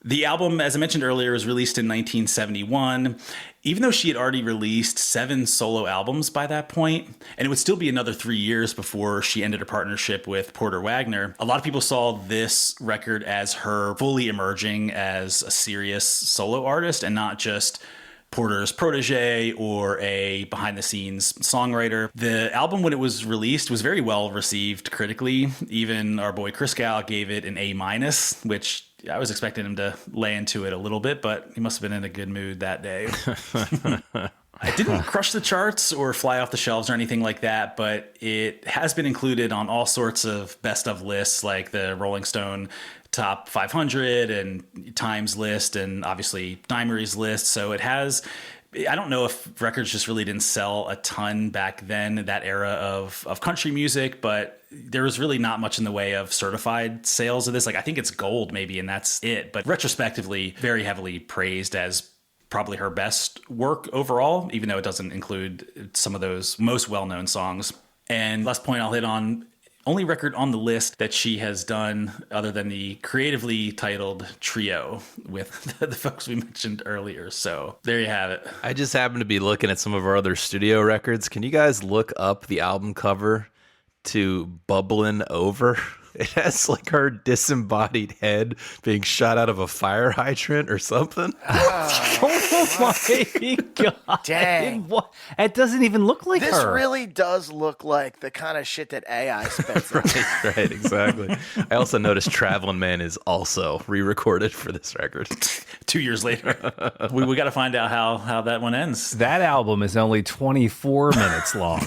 The album, as I mentioned earlier, was released in 1971. Even though she had already released 7 solo albums by that point, and it would still be another 3 years before she ended her partnership with Porter Wagner, a lot of people saw this record as her fully emerging as a serious solo artist and not just Porter's protege or a behind-the-scenes songwriter. The album, when it was released, was very well received critically. Even our boy Chris Gal gave it an A-, which I was expecting him to lay into it a little bit, but he must have been in a good mood that day. It didn't crush the charts or fly off the shelves or anything like that, but it has been included on all sorts of best of lists like the Rolling Stone Top 500 and Times list and obviously Dimery's list. So it has, I don't know if records just really didn't sell a ton back then, that era of country music, but there was really not much in the way of certified sales of this. Like I think it's gold maybe, and that's it. But retrospectively, very heavily praised as probably her best work overall, even though it doesn't include some of those most well-known songs. And last point I'll hit on, only record on the list that she has done other than the creatively titled trio with the folks we mentioned earlier. So there you have it.
I just happen to be looking at some of our other studio records. Can you guys look up the album cover to Bubblin' Over? It has like her disembodied head being shot out of a fire hydrant or something.
Oh my God.
Dang.
What? It doesn't even look like
This
her.
really does look like the kind of shit that AI spits out.
Right, exactly. I also noticed Traveling Man is also re-recorded for this record.
2 years later. we got to find out how that one ends.
That album is only 24 minutes long,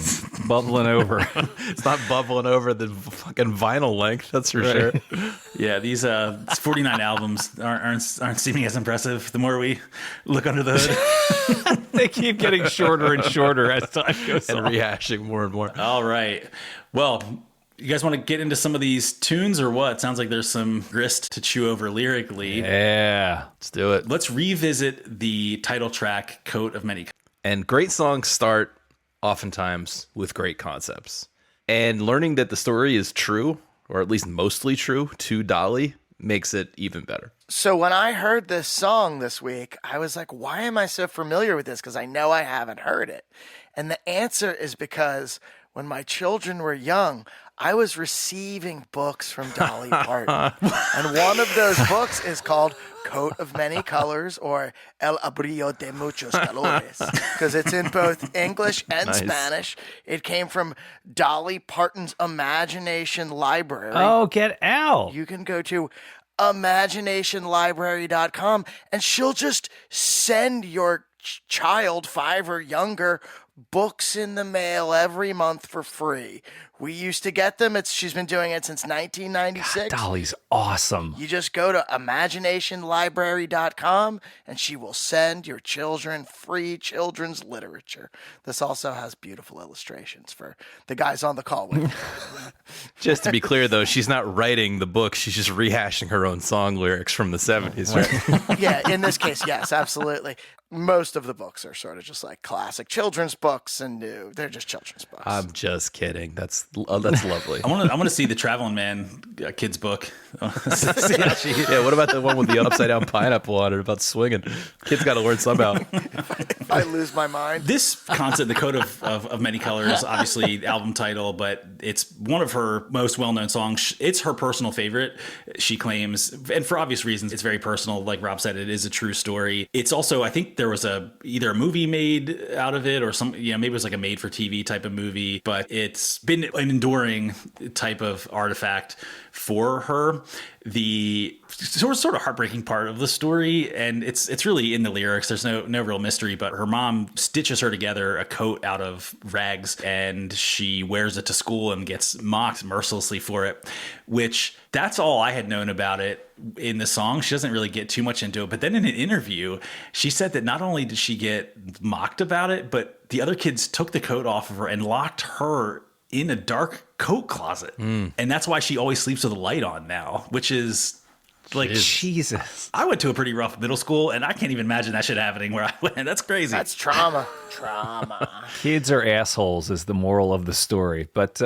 bubbling over.
It's not bubbling over the fucking vinyl length, that's for sure.
Yeah, these 49 albums aren't seeming as impressive the more we look under the hood.
They keep getting shorter and shorter as time goes
And
on.
rehashing more and more.
All right. Well, you guys want to get into some of these tunes or what? Sounds like there's some grist to chew over lyrically.
Yeah.
Let's do it.
Let's revisit the title track, Coat of Many Colors.
And great songs start oftentimes with great concepts. And learning that the story is true, or at least mostly true, to Dolly makes it even better.
So when I heard this song this week, I was like, why am I so familiar with this? Because I know I haven't heard it. And the answer is because when my children were young, I was receiving books from Dolly Parton. And one of those books is called Coat of Many Colors, or El Abrigo de Muchos Colores, because it's in both English and Spanish. It came from Dolly Parton's Imagination Library.
Oh, get out.
You can go to imaginationlibrary.com and she'll just send your child 5 or younger books in the mail every month for free. We used to get them. She's been doing it since 1996.
Dolly's awesome.
You just go to imaginationlibrary.com and she will send your children free children's literature. This also has beautiful illustrations for the guys on the call with you.
Just to be clear, though, she's not writing the book. She's just rehashing her own song lyrics from the 70s, right?
Yeah, in this case, yes, absolutely. Most of the books are sort of just like classic children's books, and they're just children's books.
I'm just kidding. That's lovely.
I want to see the Traveling Man kids book.
Yeah, what about the one with the upside down pineapple on it about swinging? Kids got to learn somehow.
If I lose my mind.
This concept, the Coat of Many Colors, obviously the album title, but it's one of her most well-known songs. It's her personal favorite, she claims, and for obvious reasons. It's very personal. Like Rob said, it is a true story. It's also, I think there was either a movie made out of it or maybe it was like a made for TV type of movie, but it's been an enduring type of artifact for her. The sort of heartbreaking part of the story, and it's really in the lyrics. There's no real mystery, but her mom stitches her together a coat out of rags, and she wears it to school and gets mocked mercilessly for it, which that's all I had known about it in the song. She doesn't really get too much into it, but then in an interview, she said that not only did she get mocked about it, but the other kids took the coat off of her and locked her in a dark coat closet. And that's why she always sleeps with a light on now, which is like,
Jesus.
I went to a pretty rough middle school and I can't even imagine that shit happening where I went. That's crazy.
That's trauma.
Kids are assholes is the moral of the story. But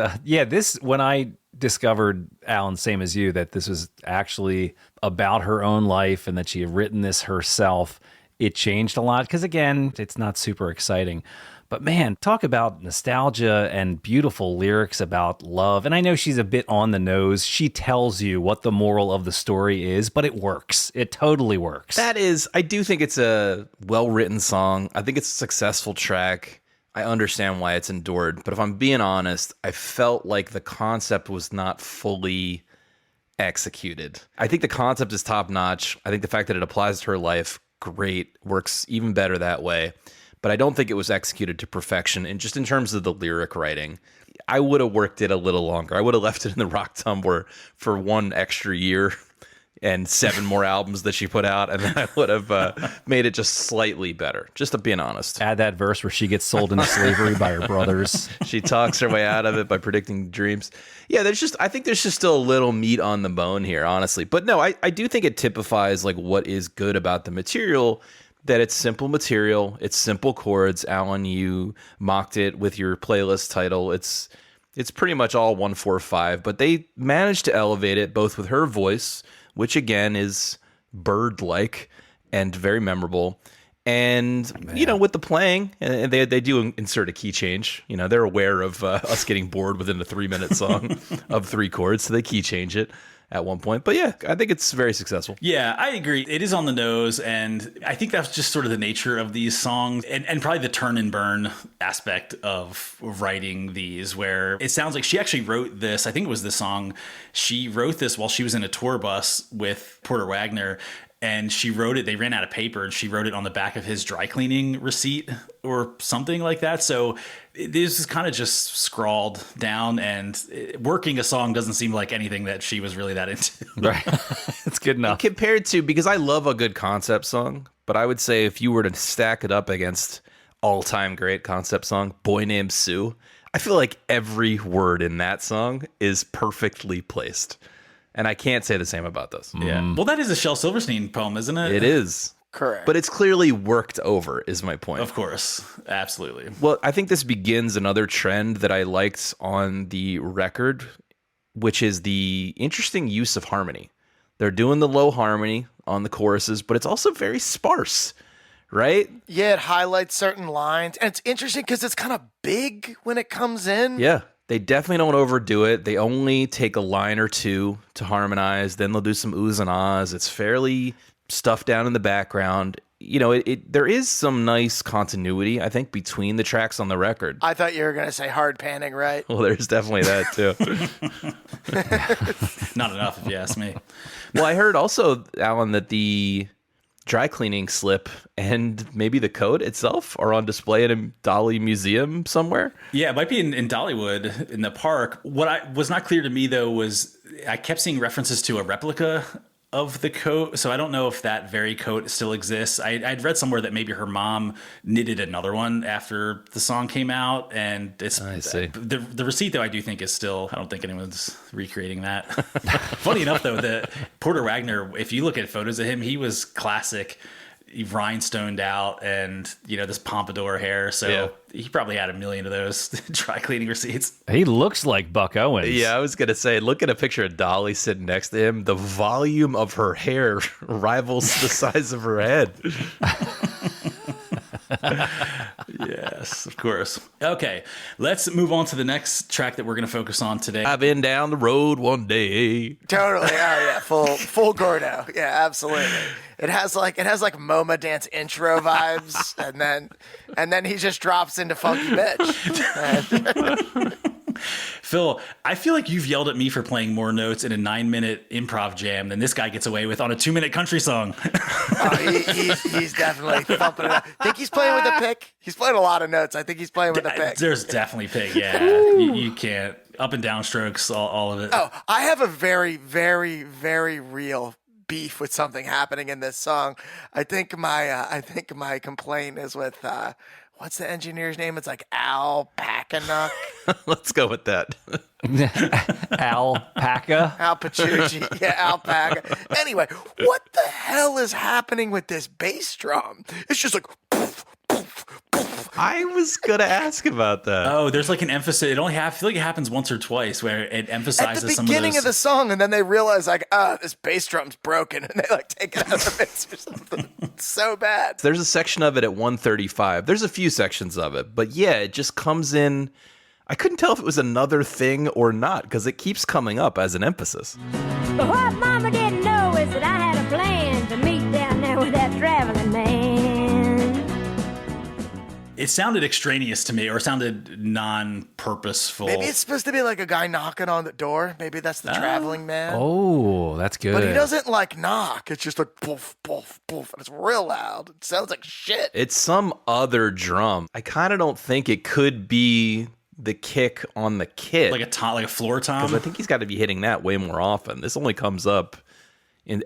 when I discovered, Alan, same as you, that this was actually about her own life and that she had written this herself, it changed a lot. Because again, it's not super exciting. But man, talk about nostalgia and beautiful lyrics about love. And I know she's a bit on the nose. She tells you what the moral of the story is, but it works. It totally works.
I do think it's a well-written song. I think it's a successful track. I understand why it's endured. But if I'm being honest, I felt like the concept was not fully executed. I think the concept is top-notch. I think the fact that it applies to her life, great, works even better that way. But I don't think it was executed to perfection. And just in terms of the lyric writing, I would have worked it a little longer. I would have left it in the rock tumbler for 1 extra year and 7 more albums that she put out. And then I would have made it just slightly better, just to being honest.
Add that verse where she gets sold into slavery by her brothers.
She talks her way out of it by predicting dreams. Yeah, I think there's just still a little meat on the bone here, honestly. But no, I do think it typifies like what is good about the material. That it's simple material, it's simple chords. Alan, you mocked it with your playlist title. It's pretty much all 1-4-5, but they managed to elevate it both with her voice, which again is bird-like and very memorable, and with the playing. And they do insert a key change. They're aware of us getting bored within a 3-minute song of 3 chords, so they key change it at one point. But yeah, I think it's very successful.
Yeah, I agree. It is on the nose, and I think that's just sort of the nature of these songs, and probably the turn and burn aspect of writing these, where it sounds like she actually wrote this. I think it was this song. She wrote this while she was in a tour bus with Porter Wagner, and she wrote it. They ran out of paper, and she wrote it on the back of his dry cleaning receipt or something like that. So this is kind of just scrawled down, and working a song doesn't seem like anything that she was really that into.
Right. It's good enough.
Compared to, because I love a good concept song, but I would say if you were to stack it up against all-time great concept song, Boy Named Sue, I feel like every word in that song is perfectly placed. And I can't say the same about this.
Yeah. Well, that is a Shel Silverstein poem, isn't it?
It is.
Correct.
But it's clearly worked over, is my point.
Of course. Absolutely.
Well, I think this begins another trend that I liked on the record, which is the interesting use of harmony. They're doing the low harmony on the choruses, but it's also very sparse, right?
Yeah, it highlights certain lines. And it's interesting because it's kind of big when it comes in.
Yeah. They definitely don't overdo it. They only take a line or two to harmonize. Then they'll do some oohs and ahs. It's fairly stuffed down in the background. You know, there is some nice continuity, I think, between the tracks on the record.
I thought you were going to say hard panning, right?
Well, there's definitely that, too.
Not enough, if you ask me.
Well, I heard also, Alan, that the dry cleaning slip and maybe the code itself are on display at a Dolly museum somewhere.
Yeah, it might be in Dollywood in the park. What was not clear to me, though, was I kept seeing references to a replica of the coat, so I don't know if that very coat still exists. I'd read somewhere that maybe her mom knitted another one after the song came out, and it's
I see.
The receipt, though, I do think is still. I don't think anyone's recreating that. Funny enough, though, that Porter Wagner, if you look at photos of him, he was classic, rhinestoned out, and this pompadour hair. So
Yeah.
he probably had a million of those dry cleaning receipts.
He looks like Buck Owens.
Yeah, I was going to say, look at a picture of Dolly sitting next to him. The volume of her hair rivals the size of her head.
Yes, of course. Okay, let's move on to the next track that we're going to focus on today.
I've been down the road one day.
Totally. Oh yeah, full Gordo. Yeah, absolutely. It has like MoMA dance intro vibes, and then he just drops into Funky Bitch.
Phil, I feel like you've yelled at me for playing more notes in a 9-minute improv jam than this guy gets away with on a 2-minute country song.
He's definitely thumping it up. I think he's playing with a pick. He's playing a lot of notes. I think he's playing with a pick.
There's definitely pick, yeah. You can't. Up and down strokes, all of it.
Oh, I have a very, very, very real beef with something happening in this song. I think my complaint is with what's the engineer's name? It's like Alpaca.
Let's go with that.
Alpaca.
Al Pachucci. Yeah, Alpaca. Anyway, what the hell is happening with this bass drum? It's just like poof, poof, poof.
I was going to ask about that.
Oh, there's like an emphasis. I feel like it happens once or twice where it emphasizes
At the
some
beginning
of
the song, and then they realize like, this bass drum's broken, and they like take it out of the mix or something. It's so bad.
There's a section of it at 135. There's a few sections of it, but yeah, it just comes in. I couldn't tell if it was another thing or not because it keeps coming up as an emphasis.
But what Mama didn't know is that I had a plan to meet down there with that traveling man.
It sounded extraneous to me, or sounded non-purposeful.
Maybe it's supposed to be like a guy knocking on the door. Maybe that's the traveling man.
Oh, that's good.
But he doesn't like knock. It's just like poof, poof, poof. And it's real loud. It sounds like shit.
It's some other drum. I kind of don't think it could be the kick on the kit.
like a floor tom.
Because I think he's got to be hitting that way more often. This only comes up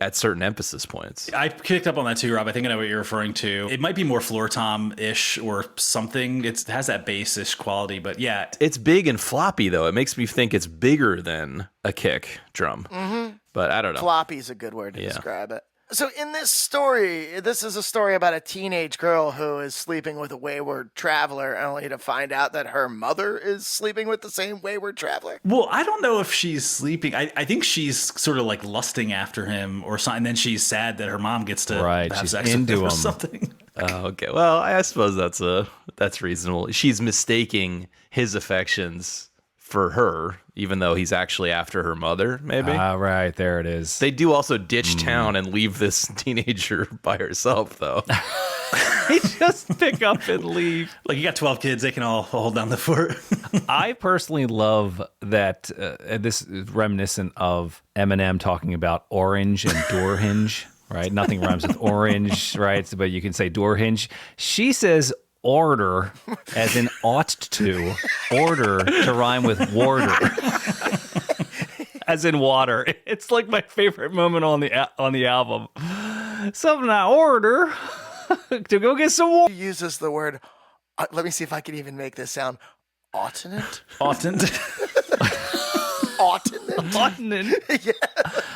at certain emphasis points.
I picked up on that too, Rob. I think I know what you're referring to. It might be more floor tom-ish or something. It has that bass-ish quality, but yeah.
It's big and floppy, though. It makes me think it's bigger than a kick drum. Mm-hmm. But I don't know.
Floppy is a good word to describe it. So in this story, this is a story about a teenage girl who is sleeping with a wayward traveler, only to find out that her mother is sleeping with the same wayward traveler.
Well, I don't know if she's sleeping. I think she's sort of like lusting after him or something. And then she's sad that her mom gets to have
she's
sex with
into
him or
him.
something.
Oh, okay. Well, I suppose that's reasonable. She's mistaking his affections for her, even though he's actually after her mother, maybe.
Right, there it is.
They do also ditch town and leave this teenager by herself, though.
They just pick up and leave.
Like, you got 12 kids, they can all hold down the fort.
I personally love that this is reminiscent of Eminem talking about orange and door hinge, right? Nothing rhymes with orange, right? But you can say door hinge. She says order, as in ought to, order to rhyme with warder, as in water. It's like my favorite moment on the album. Something I order to go get some water.
She uses the word, let me see if I can even make this sound, alternate?
Often.
Alternate?
Yeah.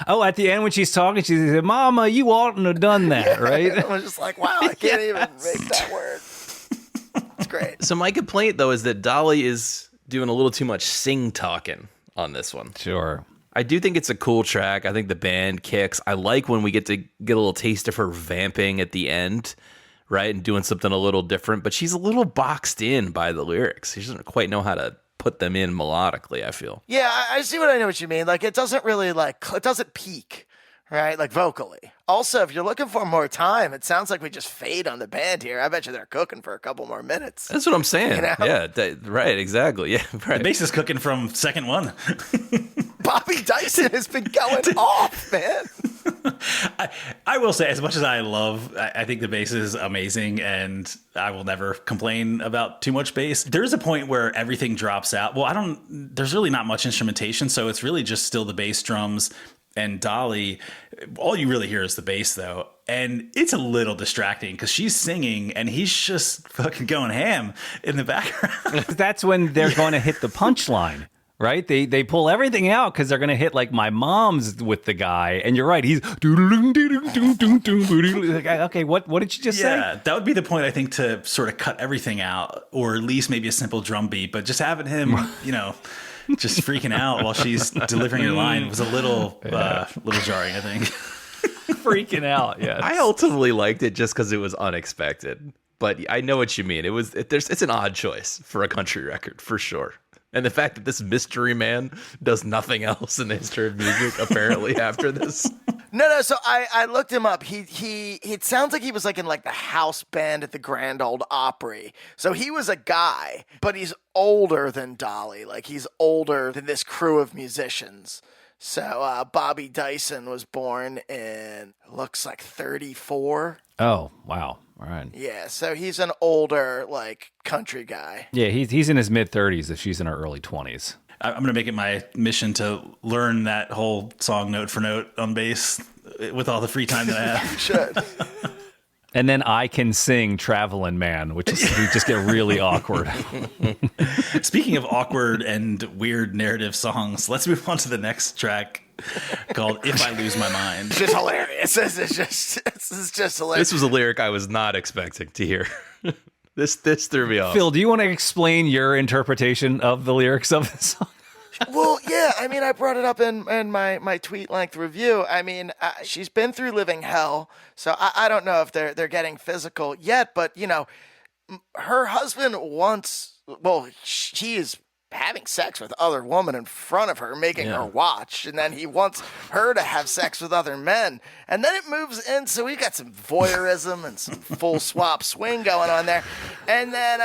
Oh, at the end when she's talking, she said, "Mama, you oughtn't have done that," right?
I was just like, wow, I can't even make that word. It's great.
So my complaint, though, is that Dolly is doing a little too much sing-talking on this one.
Sure.
I do think it's a cool track. I think the band kicks. I like when we get a little taste of her vamping at the end, right? And doing something a little different, but she's a little boxed in by the lyrics. She doesn't quite know how to put them in melodically, I feel.
Yeah, I see what you mean. Like, it doesn't really, it doesn't peak, right? Like, vocally. Also, if you're looking for more time, it sounds like we just fade on the band here. I bet you they're cooking for a couple more minutes.
That's what I'm saying.
You know?
Yeah, right, exactly. Yeah, right.
The bass is cooking from second one.
Bobby Dyson has been going off, man.
I will say, as much as I think the bass is amazing, and I will never complain about too much bass. There is a point where everything drops out. Well, there's really not much instrumentation, so it's really just still the bass, drums, and Dolly. All you really hear is the bass, though. And it's a little distracting because she's singing and he's just fucking going ham in the background.
That's when they're going to hit the punchline. Right? They pull everything out because they're going to hit like My Mom's with the guy. And you're right. He's like, okay, what did you just say?
Yeah, that would be the point, I think, to sort of cut everything out, or at least maybe a simple drum beat. But just having him, just freaking out while she's delivering her line was a little jarring, I think.
Freaking out, yeah.
I ultimately liked it just because it was unexpected. But I know what you mean. It's an odd choice for a country record, for sure. And the fact that this mystery man does nothing else in the history of music, apparently, after this.
No. So I looked him up. It sounds like he was like in like the house band at the Grand Ole Opry. So he was a guy, but he's older than Dolly. Like, he's older than this crew of musicians. So Bobby Dyson was born in, looks like 34.
Oh, wow. All right.
Yeah, so he's an older, like, country guy.
Yeah, he's in his mid-30s if she's in her early 20s.
I'm going to make it my mission to learn that whole song note for note on bass with all the free time that I have.
You should.
And then I can sing Travelin' Man, which is we just get really awkward.
Speaking of awkward and weird narrative songs, let's move on to the next track called If I Lose My Mind.
It's just hilarious. This is just hilarious.
This was a lyric I was not expecting to hear. This threw me off.
Phil, do you want to explain your interpretation of the lyrics of the song?
Well, yeah, I mean, I brought it up in my tweet-length review. I mean, she's been through living hell, so I don't know if they're getting physical yet, but, her husband she is having sex with other women in front of her, making her watch, and then he wants her to have sex with other men, and then it moves in, so we got some voyeurism and some full swap swing going on there, and then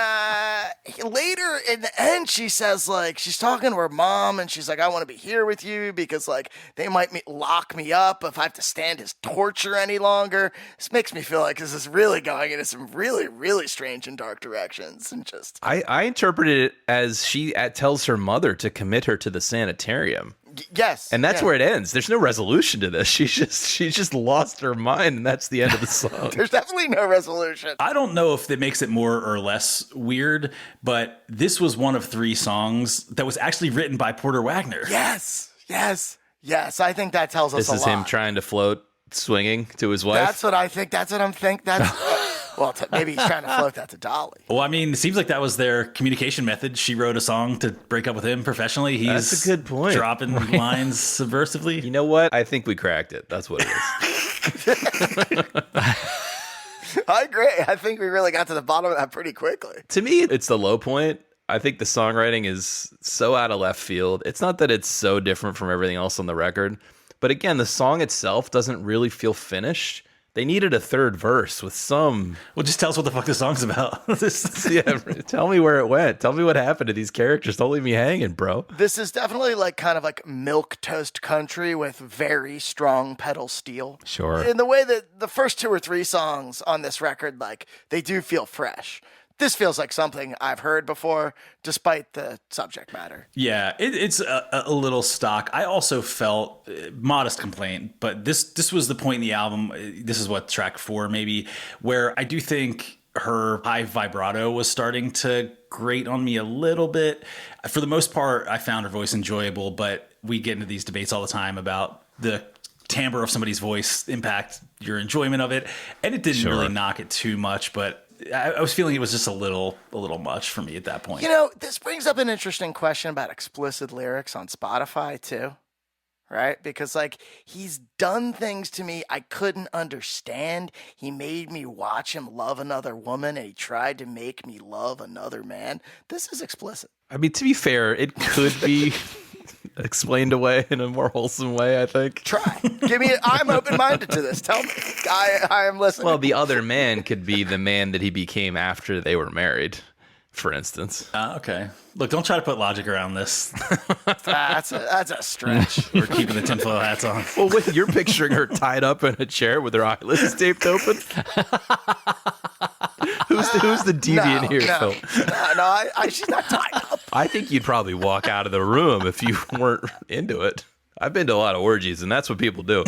later in the end, she says, like, she's talking to her mom, and she's like, I want to be here with you because, like, they might lock me up if I have to stand his torture any longer. This makes me feel like this is really going into some really, really strange and dark directions, and just...
I interpreted it as she tells her mother to commit her to the sanitarium.
Yes.
And that's where it ends. There's no resolution to this. She just lost her mind, and that's the end of the song.
There's definitely no resolution.
I don't know if it makes it more or less weird, but this was one of 3 songs that was actually written by Porter Wagner.
Yes. I think that tells us a lot.
This is him trying to float swinging to his wife.
That's what I think. That's what I'm thinking. That's well, maybe he's trying to float that to Dolly.
Well, I mean, it seems like that was their communication method. She wrote a song to break up with him professionally. He's
That's a good point.
Dropping lines subversively.
You know what? I think we cracked it. That's what it is.
I agree. I think we really got to the bottom of that pretty quickly.
To me, it's the low point. I think the songwriting is so out of left field. It's not that it's so different from everything else on the record, but again, the song itself doesn't really feel finished. They needed a third verse with some...
Well, just tell us what the fuck this song's about.
Yeah, tell me where it went. Tell me what happened to these characters. Don't leave me hanging, bro.
This is definitely like kind of like milquetoast country with very strong pedal steel.
Sure.
In the way that the first 2 or 3 songs on this record, like, they do feel fresh. This feels like something I've heard before, despite the subject matter.
Yeah, it's a little stock. I also felt, modest complaint, but this was the point in the album, this is what, track 4 maybe, where I do think her high vibrato was starting to grate on me a little bit. For the most part, I found her voice enjoyable, but we get into these debates all the time about the timbre of somebody's voice impact your enjoyment of it, and it didn't really knock it too much, but I was feeling it was just a little much for me at that point.
You know, this brings up an interesting question about explicit lyrics on Spotify too, right? Because like he's done things to me I couldn't understand. He made me watch him love another woman, and he tried to make me love another man. This is explicit.
I mean, to be fair, it could be explained away in a more wholesome way, I think.
Try. I'm open-minded to this. Tell me. I am listening.
Well, the other man could be the man that he became after they were married, for instance.
Okay. Look, don't try to put logic around this.
That's a stretch.
We're keeping the tinfoil hats on.
Well, you're picturing her tied up in a chair with her eyelids taped open. Who's the deviant here,
no,
Phil?
No, she's not tied up.
I think you'd probably walk out of the room if you weren't into it. I've been to a lot of orgies, and that's what people do.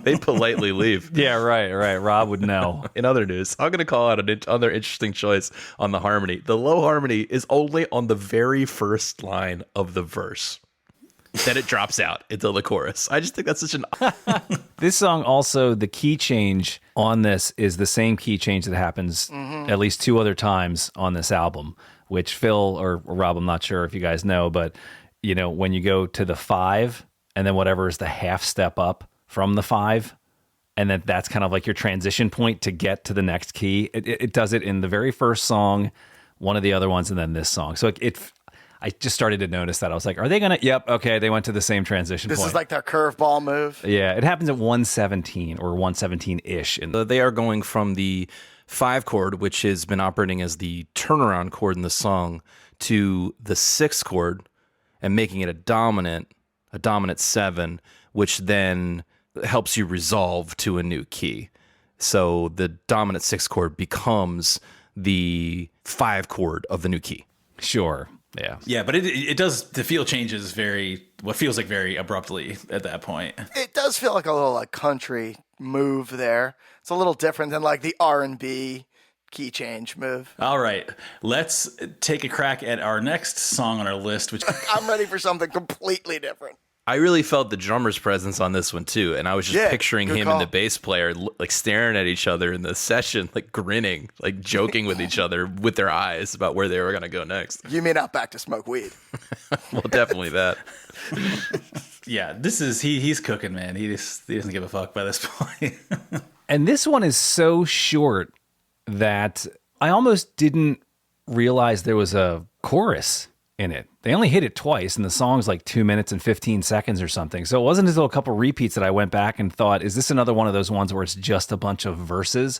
They politely leave.
Yeah, right. Rob would know.
In other news, I'm going to call out another interesting choice on the harmony. The low harmony is only on the very first line of the verse. Then it drops out into the chorus. I just think that's such an...
This song also, the key change on this is the same key change that happens at least 2 other times on this album, which Phil or Rob, I'm not sure if you guys know, but you know, when you go to the 5 and then whatever is the half step up from the 5, and then that's kind of like your transition point to get to the next key. It does it in the very first song, one of the other ones, and then this song. So I just started to notice that. I was like, are they going to... Yep, okay, they went to the same transition point.
This is like their curveball move.
Yeah, it happens at 117 or 117-ish.
They are going from the 5 chord, which has been operating as the turnaround chord in the song, to the 6 chord and making it a dominant 7, which then helps you resolve to a new key. So the dominant 6 chord becomes the 5 chord of the new key.
Sure. Yeah.
Yeah, but it does, the feel changes what feels like very abruptly at that point.
It does feel like a little like country move there. It's a little different than like the R&B key change move.
All right, let's take a crack at our next song on our list, which...
I'm ready for something completely different.
I really felt the drummer's presence on this one too, and I was just picturing him and the bass player like staring at each other in the session, like grinning, like joking with each other with their eyes about where they were going to go next.
You mean out back to smoke weed?
Well, definitely that.
Yeah, this is he's cooking, man. He doesn't give a fuck by this point.
And this one is so short that I almost didn't realize there was a chorus in it. They only hit it twice, and the song's like 2 minutes and 15 seconds or something. So it wasn't until a couple repeats that I went back and thought, is this another one of those ones where it's just a bunch of verses?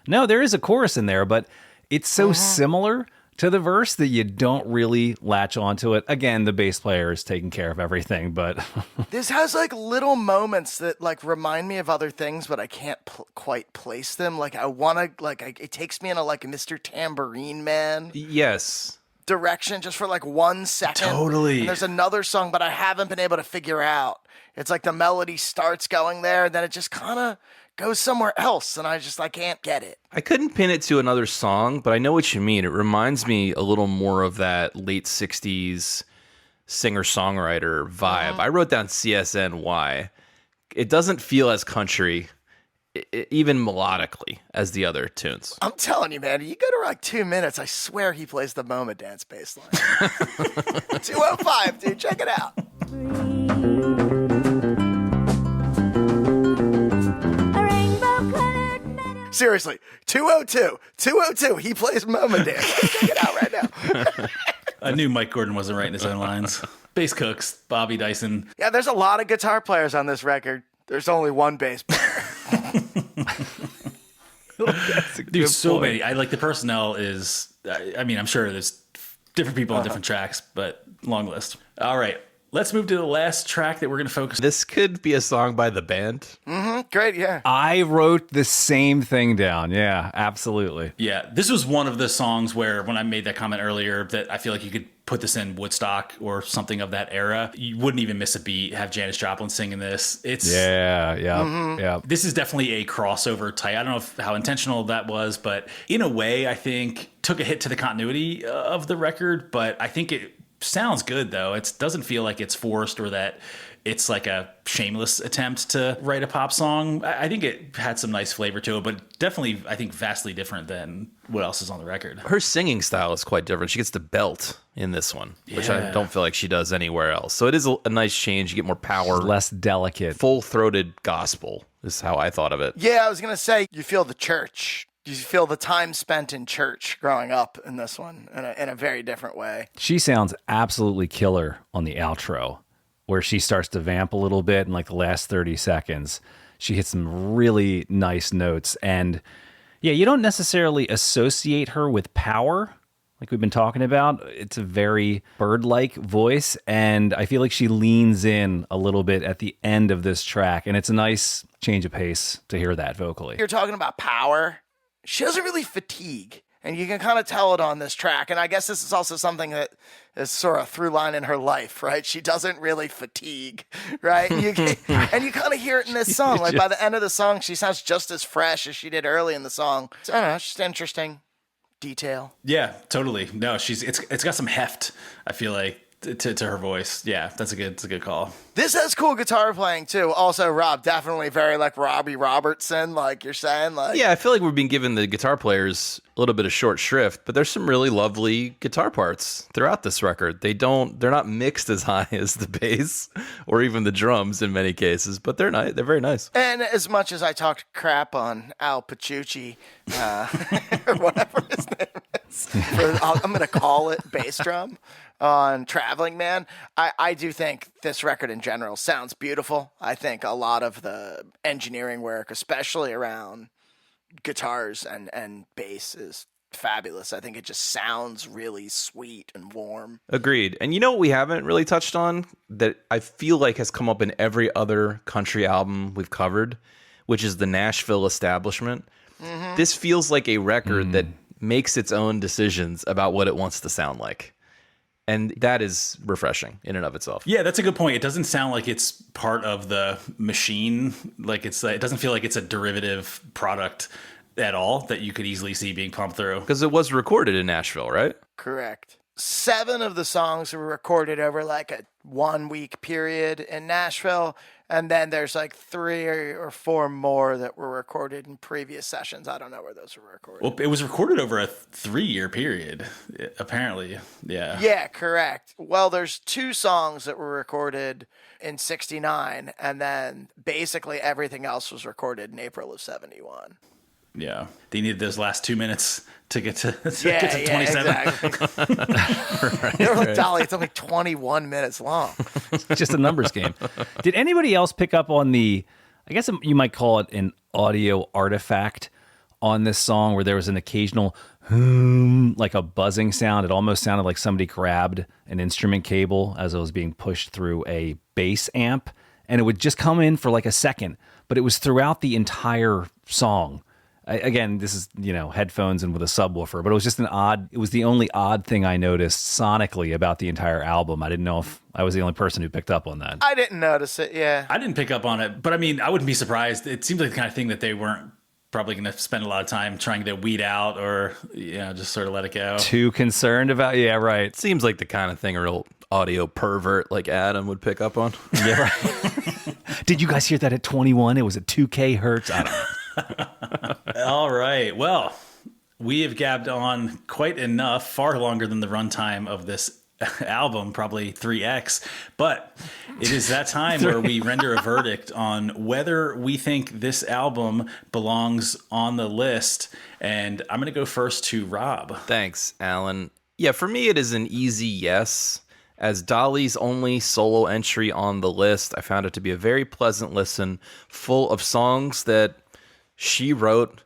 No, there is a chorus in there, but it's so similar to the verse that you don't really latch onto it. Again, the bass player is taking care of everything, but...
This has like little moments that like remind me of other things, but I can't quite place them. Like I want to, it takes me in a like Mr. Tambourine Man.
Yes.
Direction just for like 1 second.
Totally.
And there's another song, but I haven't been able to figure out. It's like the melody starts going there, and then it just kind of goes somewhere else, and I can't get it.
I couldn't pin it to another song, but I know what you mean. It reminds me a little more of that late 60s singer-songwriter vibe. I wrote down CSNY. It doesn't feel as country, even melodically, as the other tunes.
I'm telling you, man, you go to like 2 minutes, I swear he plays the Moment Dance bass line. 205, dude, check it out. Seriously, 202, he plays Moment Dance. Check it out right now.
I knew Mike Gordon wasn't writing his own lines. Bass cooks, Bobby Dyson.
Yeah, there's a lot of guitar players on this record. There's only one bass player.
Dude, so many. I like the personnel is, I mean, I'm sure there's different people on different tracks, but long list. All right, let's move to the last track that we're going to focus.
This could be a song by the band.
Great, yeah.
I wrote the same thing down. Yeah, absolutely.
Yeah, this was one of the songs where when I made that comment earlier that I feel like you could put this in Woodstock or something of that era. You wouldn't even miss a beat, have Janis Joplin singing this. It's
Yeah.
This is definitely a crossover type. I don't know how intentional that was, but in a way, I think took a hit to the continuity of the record, but I think it sounds good though. It doesn't feel like it's forced or that it's like a shameless attempt to write a pop song. I think it had some nice flavor to it, but definitely, I think, vastly different than what else is on the record.
Her singing style is quite different. She gets to belt in this one, which I don't feel like she does anywhere else. So it is a nice change. You get more power.
Less delicate.
Full-throated gospel is how I thought of it.
Yeah, I was going to say, you feel the church. You feel the time spent in church growing up in this one in a very different way.
She sounds absolutely killer on the outro, where she starts to vamp a little bit in like the last 30 seconds. She hits some really nice notes. And yeah, you don't necessarily associate her with power, like we've been talking about. It's a very bird-like voice, and I feel like she leans in a little bit at the end of this track, and it's a nice change of pace to hear that vocally.
You're talking about power. She doesn't really fatigue, and you can kind of tell it on this track. And I guess this is also something that is sort of through line in her life, right? She doesn't really fatigue, right? And you kind of hear it in this song. Like by the end of the song, she sounds just as fresh as she did early in the song. So, I don't know, it's just interesting detail.
Yeah, totally. No, it's got some heft, I feel like, to her voice. Yeah, that's a good call.
This has cool guitar playing too. Also, Rob, definitely very like Robbie Robertson, like you're saying. Like,
yeah, I feel like we're being given the guitar players a little bit of short shrift, but there's some really lovely guitar parts throughout this record. They're not mixed as high as the bass or even the drums in many cases, but they're nice. They're very nice.
And as much as I talked crap on Al Paciucci, or whatever his name is, I'm going to call it bass drum on Traveling Man, I do think this record in general sounds beautiful. I think a lot of the engineering work, especially around guitars and bass, is fabulous. I think it just sounds really sweet and warm.
Agreed. And you know what we haven't really touched on that I feel like has come up in every other country album we've covered, which is the Nashville establishment. Mm-hmm. This feels like a record that makes its own decisions about what it wants to sound like. And that is refreshing in and of itself.
Yeah, that's a good point. It doesn't sound like it's part of the machine. Like it doesn't feel like it's a derivative product at all that you could easily see being pumped through.
Because it was recorded in Nashville, right?
Correct. 7 of the songs were recorded over like a 1-week period in Nashville. And then there's like 3 or 4 more that were recorded in previous sessions. I don't know where those were recorded.
Well, it was recorded over a 3-year period, apparently. Yeah.
Yeah, correct. Well, there's 2 songs that were recorded in 69, and then basically everything else was recorded in April of 71.
Yeah. They needed those last 2 minutes to get to 27.
Exactly. They were like, Dolly, it's only 21 minutes long.
It's just a numbers game. Did anybody else pick up on I guess you might call it an audio artifact on this song, where there was an occasional like a buzzing sound? It almost sounded like somebody grabbed an instrument cable as it was being pushed through a bass amp, and it would just come in for like a second, but it was throughout the entire song. Again, this is, headphones and with a subwoofer, but it was just it was the only odd thing I noticed sonically about the entire album. I didn't know if I was the only person who picked up on that.
I didn't notice it, yeah.
I didn't pick up on it, but I mean, I wouldn't be surprised. It seems like the kind of thing that they weren't probably going to spend a lot of time trying to weed out or, just sort of let it go.
Too concerned about, yeah, right.
Seems like the kind of thing a real audio pervert like Adam would pick up on.
Yeah, right. Did you guys hear that at 21? It was at 2K hertz. I don't know.
All right. Well, we have gabbed on quite enough, far longer than the runtime of this album, probably 3x. But it is that time where we render a verdict on whether we think this album belongs on the list. And I'm going to go first to Rob.
Thanks, Alan. Yeah, for me, it is an easy yes. As Dolly's only solo entry on the list, I found it to be a very pleasant listen, full of songs that she wrote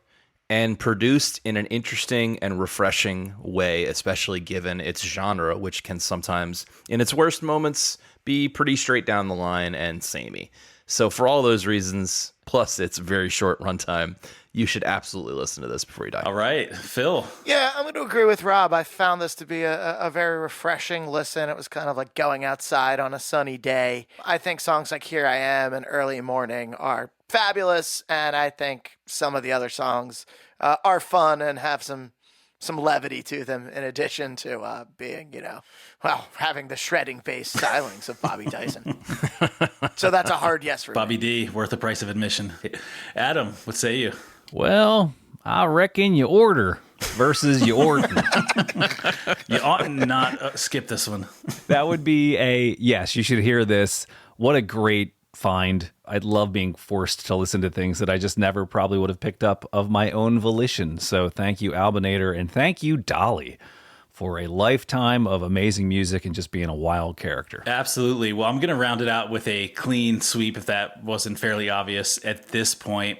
and produced in an interesting and refreshing way, especially given its genre, which can sometimes, in its worst moments, be pretty straight down the line and samey. So for all those reasons, plus its very short runtime, you should absolutely listen to this before you die.
All right, Phil.
Yeah, I'm going to agree with Rob. I found this to be a very refreshing listen. It was kind of like going outside on a sunny day. I think songs like Here I Am and Early Morning are fabulous, and I think some of the other songs are fun and have some some levity to them in addition to being, having the shredding bass stylings of Bobby Dyson. So that's a hard yes for
Bobby
me.
D, worth the price of admission. Adam, what say you?
Well, I reckon you order versus you order.
You ought not skip this one.
That would be a yes. You should hear this. What a great find. I'd love being forced to listen to things that I just never probably would have picked up of my own volition. So thank you, Albinator, and thank you, Dolly, for a lifetime of amazing music and just being a wild character.
Absolutely. Well, I'm going to round it out with a clean sweep, if that wasn't fairly obvious at this point.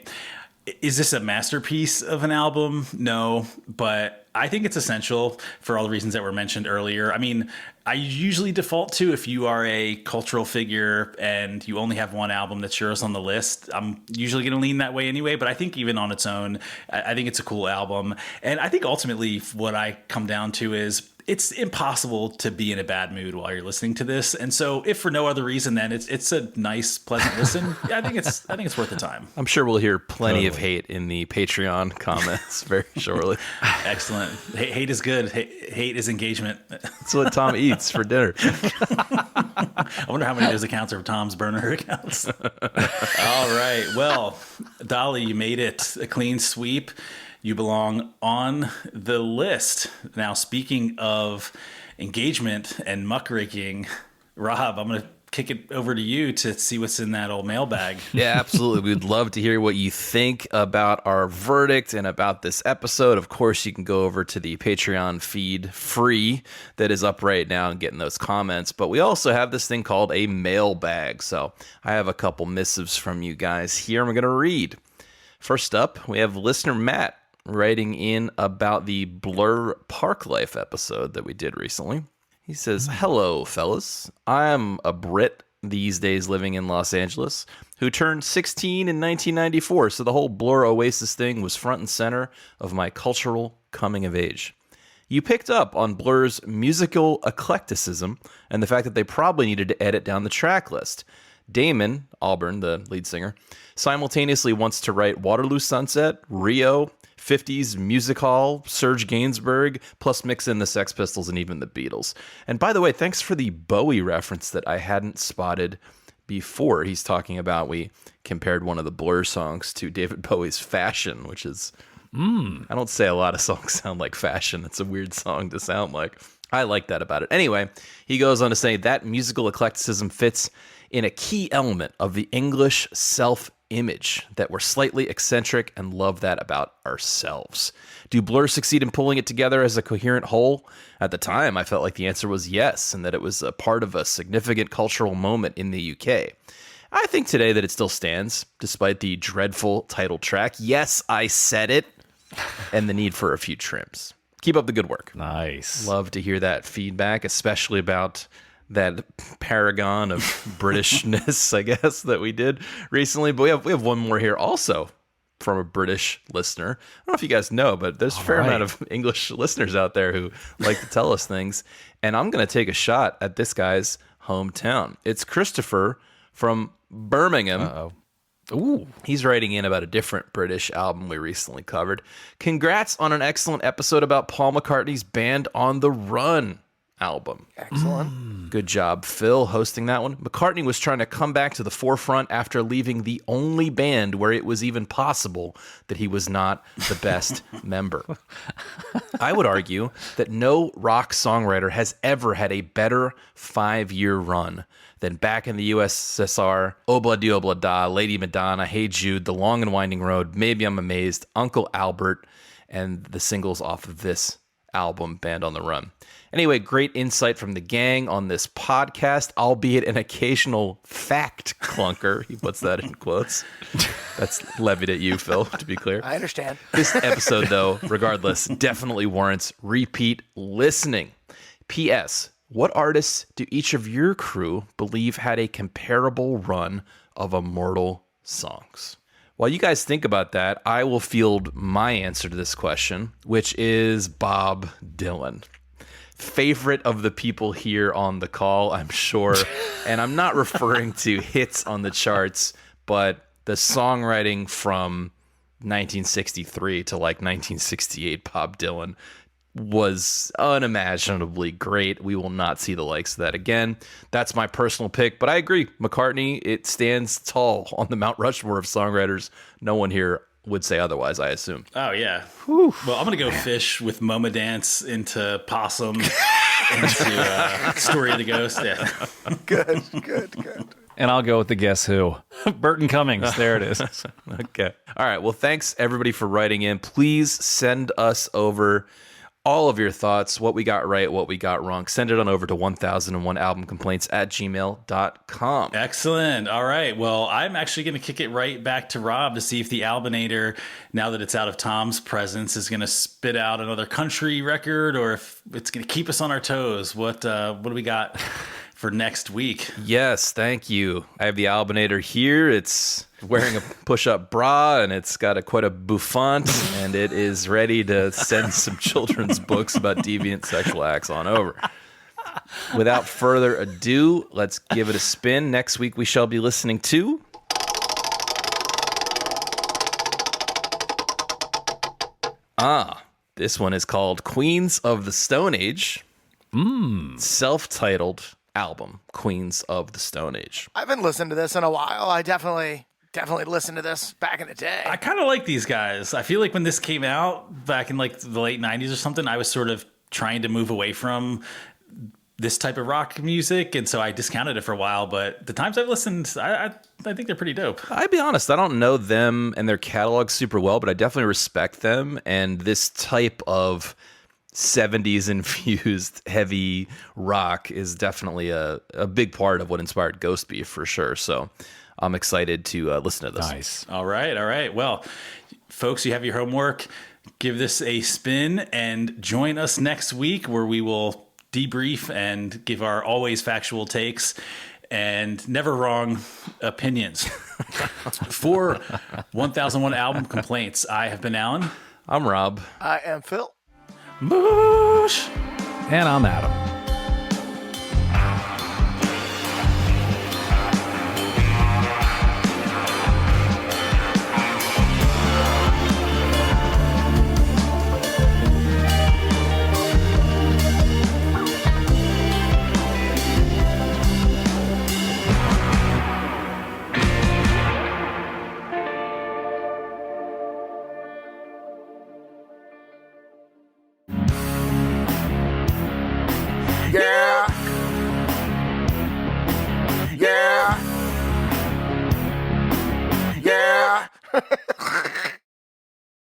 Is this a masterpiece of an album? No, but I think it's essential for all the reasons that were mentioned earlier. I mean, I usually default to, if you are a cultural figure and you only have one album that's yours on the list, I'm usually going to lean that way anyway. But I think even on its own, I think it's a cool album. And I think ultimately what I come down to is it's impossible to be in a bad mood while you're listening to this. And so if for no other reason, then it's a nice, pleasant listen. I think it's worth the time.
I'm sure we'll hear plenty of hate in the Patreon comments very shortly.
Excellent. Hate is good. Hate is engagement.
That's what Tom eats for dinner.
I wonder how many of those accounts are Tom's burner accounts. All right. Well, Dolly, you made it. A clean sweep. You belong on the list. Now, speaking of engagement and muckraking, Rob, I'm going to kick it over to you to see what's in that old mailbag.
Yeah, absolutely. We'd love to hear what you think about our verdict and about this episode. Of course, you can go over to the Patreon feed free that is up right now and get in those comments. But we also have this thing called a mailbag. So I have a couple missives from you guys here I'm going to read. First up, we have listener Matt writing in about the Blur Park Life episode that we did recently. He says, "Hello, fellas. I'm a Brit these days living in Los Angeles who turned 16 in 1994, so the whole Blur Oasis thing was front and center of my cultural coming of age. You picked up on Blur's musical eclecticism and the fact that they probably needed to edit down the track list. Damon Albarn, the lead singer, simultaneously wants to write Waterloo Sunset, Rio, 50s Music Hall, Serge Gainsbourg, plus mix in the Sex Pistols and even the Beatles. And by the way, thanks for the Bowie reference that I hadn't spotted before. He's talking about, we compared one of the Blur songs to David Bowie's Fashion, which is, I don't say a lot of songs sound like Fashion. It's a weird song to sound like. I like that about it. Anyway, he goes on to say that musical eclecticism fits in a key element of the English self-image, that we're slightly eccentric and love that about ourselves. Do Blur succeed in pulling it together as a coherent whole? At the time, I felt like the answer was yes, and that it was a part of a significant cultural moment in the UK. I think today that it still stands, despite the dreadful title track, yes, I said it, and the need for a few trims. Keep up the good work."
Nice.
Love to hear that feedback, especially about that paragon of Britishness, I guess, that we did recently. But we have one more here also from a British listener. I don't know if you guys know, but there's a fair amount of English listeners out there who like to tell us things. And I'm going to take a shot at this guy's hometown. It's Christopher from Birmingham.
Uh-oh. Ooh.
He's writing in about a different British album we recently covered. "Congrats on an excellent episode about Paul McCartney's Band on the Run album."
Excellent.
Good job, Phil, hosting that one. McCartney was trying to come back to the forefront after leaving the only band where it was even possible that he was not the best member. I would argue that no rock songwriter has ever had a better 5-year run than back in the USSR, Obla Di Obla Da, Lady Madonna, Hey Jude, The Long and Winding Road, Maybe I'm Amazed, Uncle Albert, and the singles off of this album, Band on the Run. Anyway, great insight from the gang on this podcast, albeit an occasional fact clunker. He puts that in quotes. That's levied at you, Phil, to be clear.
I understand.
This episode, though, regardless, definitely warrants repeat listening. P.S. What artists do each of your crew believe had a comparable run of immortal songs? While you guys think about that, I will field my answer to this question, which is Bob Dylan. Favorite of the people here on the call, I'm sure. And I'm not referring to hits on the charts, but the songwriting from 1963 to like 1968, Bob Dylan. was unimaginably great. We will not see the likes of that again. That's my personal pick, but I agree. McCartney, it stands tall on the Mount Rushmore of songwriters. No one here would say otherwise, I assume.
Oh, yeah. Well, I'm going to go Fish with Moma Dance into Possum into Story of the Ghost. Yeah.
Good.
And I'll go with the Guess Who. Burton Cummings. There it is.
Okay. All right. Well, thanks everybody for writing in. Please send us over all of your thoughts, what we got right, what we got wrong. Send it on over to 1001albumcomplaints@gmail.com.
Excellent. All right. Well, I'm actually going to kick it right back to Rob to see if the Albinator, now that it's out of Tom's presence, is going to spit out another country record or if it's going to keep us on our toes. What do we got for next week?
Yes, thank you. I have the Albinator here. It's wearing a push-up bra, and it's got quite a bouffant, and it is ready to send some children's books about deviant sexual acts on over. Without further ado, let's give it a spin. Next week, we shall be listening to... this one is called Queens of the Stone Age. Self-titled album, Queens of the Stone Age.
I haven't listened to this in a while. I definitely listened to this back in the day.
I kind of like these guys. I feel like when this came out back in like the late 90s or something, I was sort of trying to move away from this type of rock music, and so I discounted it for a while, but the times I've listened, I think they're pretty dope.
I'll be honest, I don't know them and their catalog super well, but I definitely respect them, and this type of 70s infused heavy rock is definitely a big part of what inspired Ghost Beef for sure. So I'm excited to listen to this.
Nice.
All right. Well, folks, you have your homework. Give this a spin and join us next week where we will debrief and give our always factual takes and never wrong opinions. For 1001 Album Complaints, I have been Alan.
I'm Rob.
I am Phil.
Boosh.
And I'm Adam.
Yeah.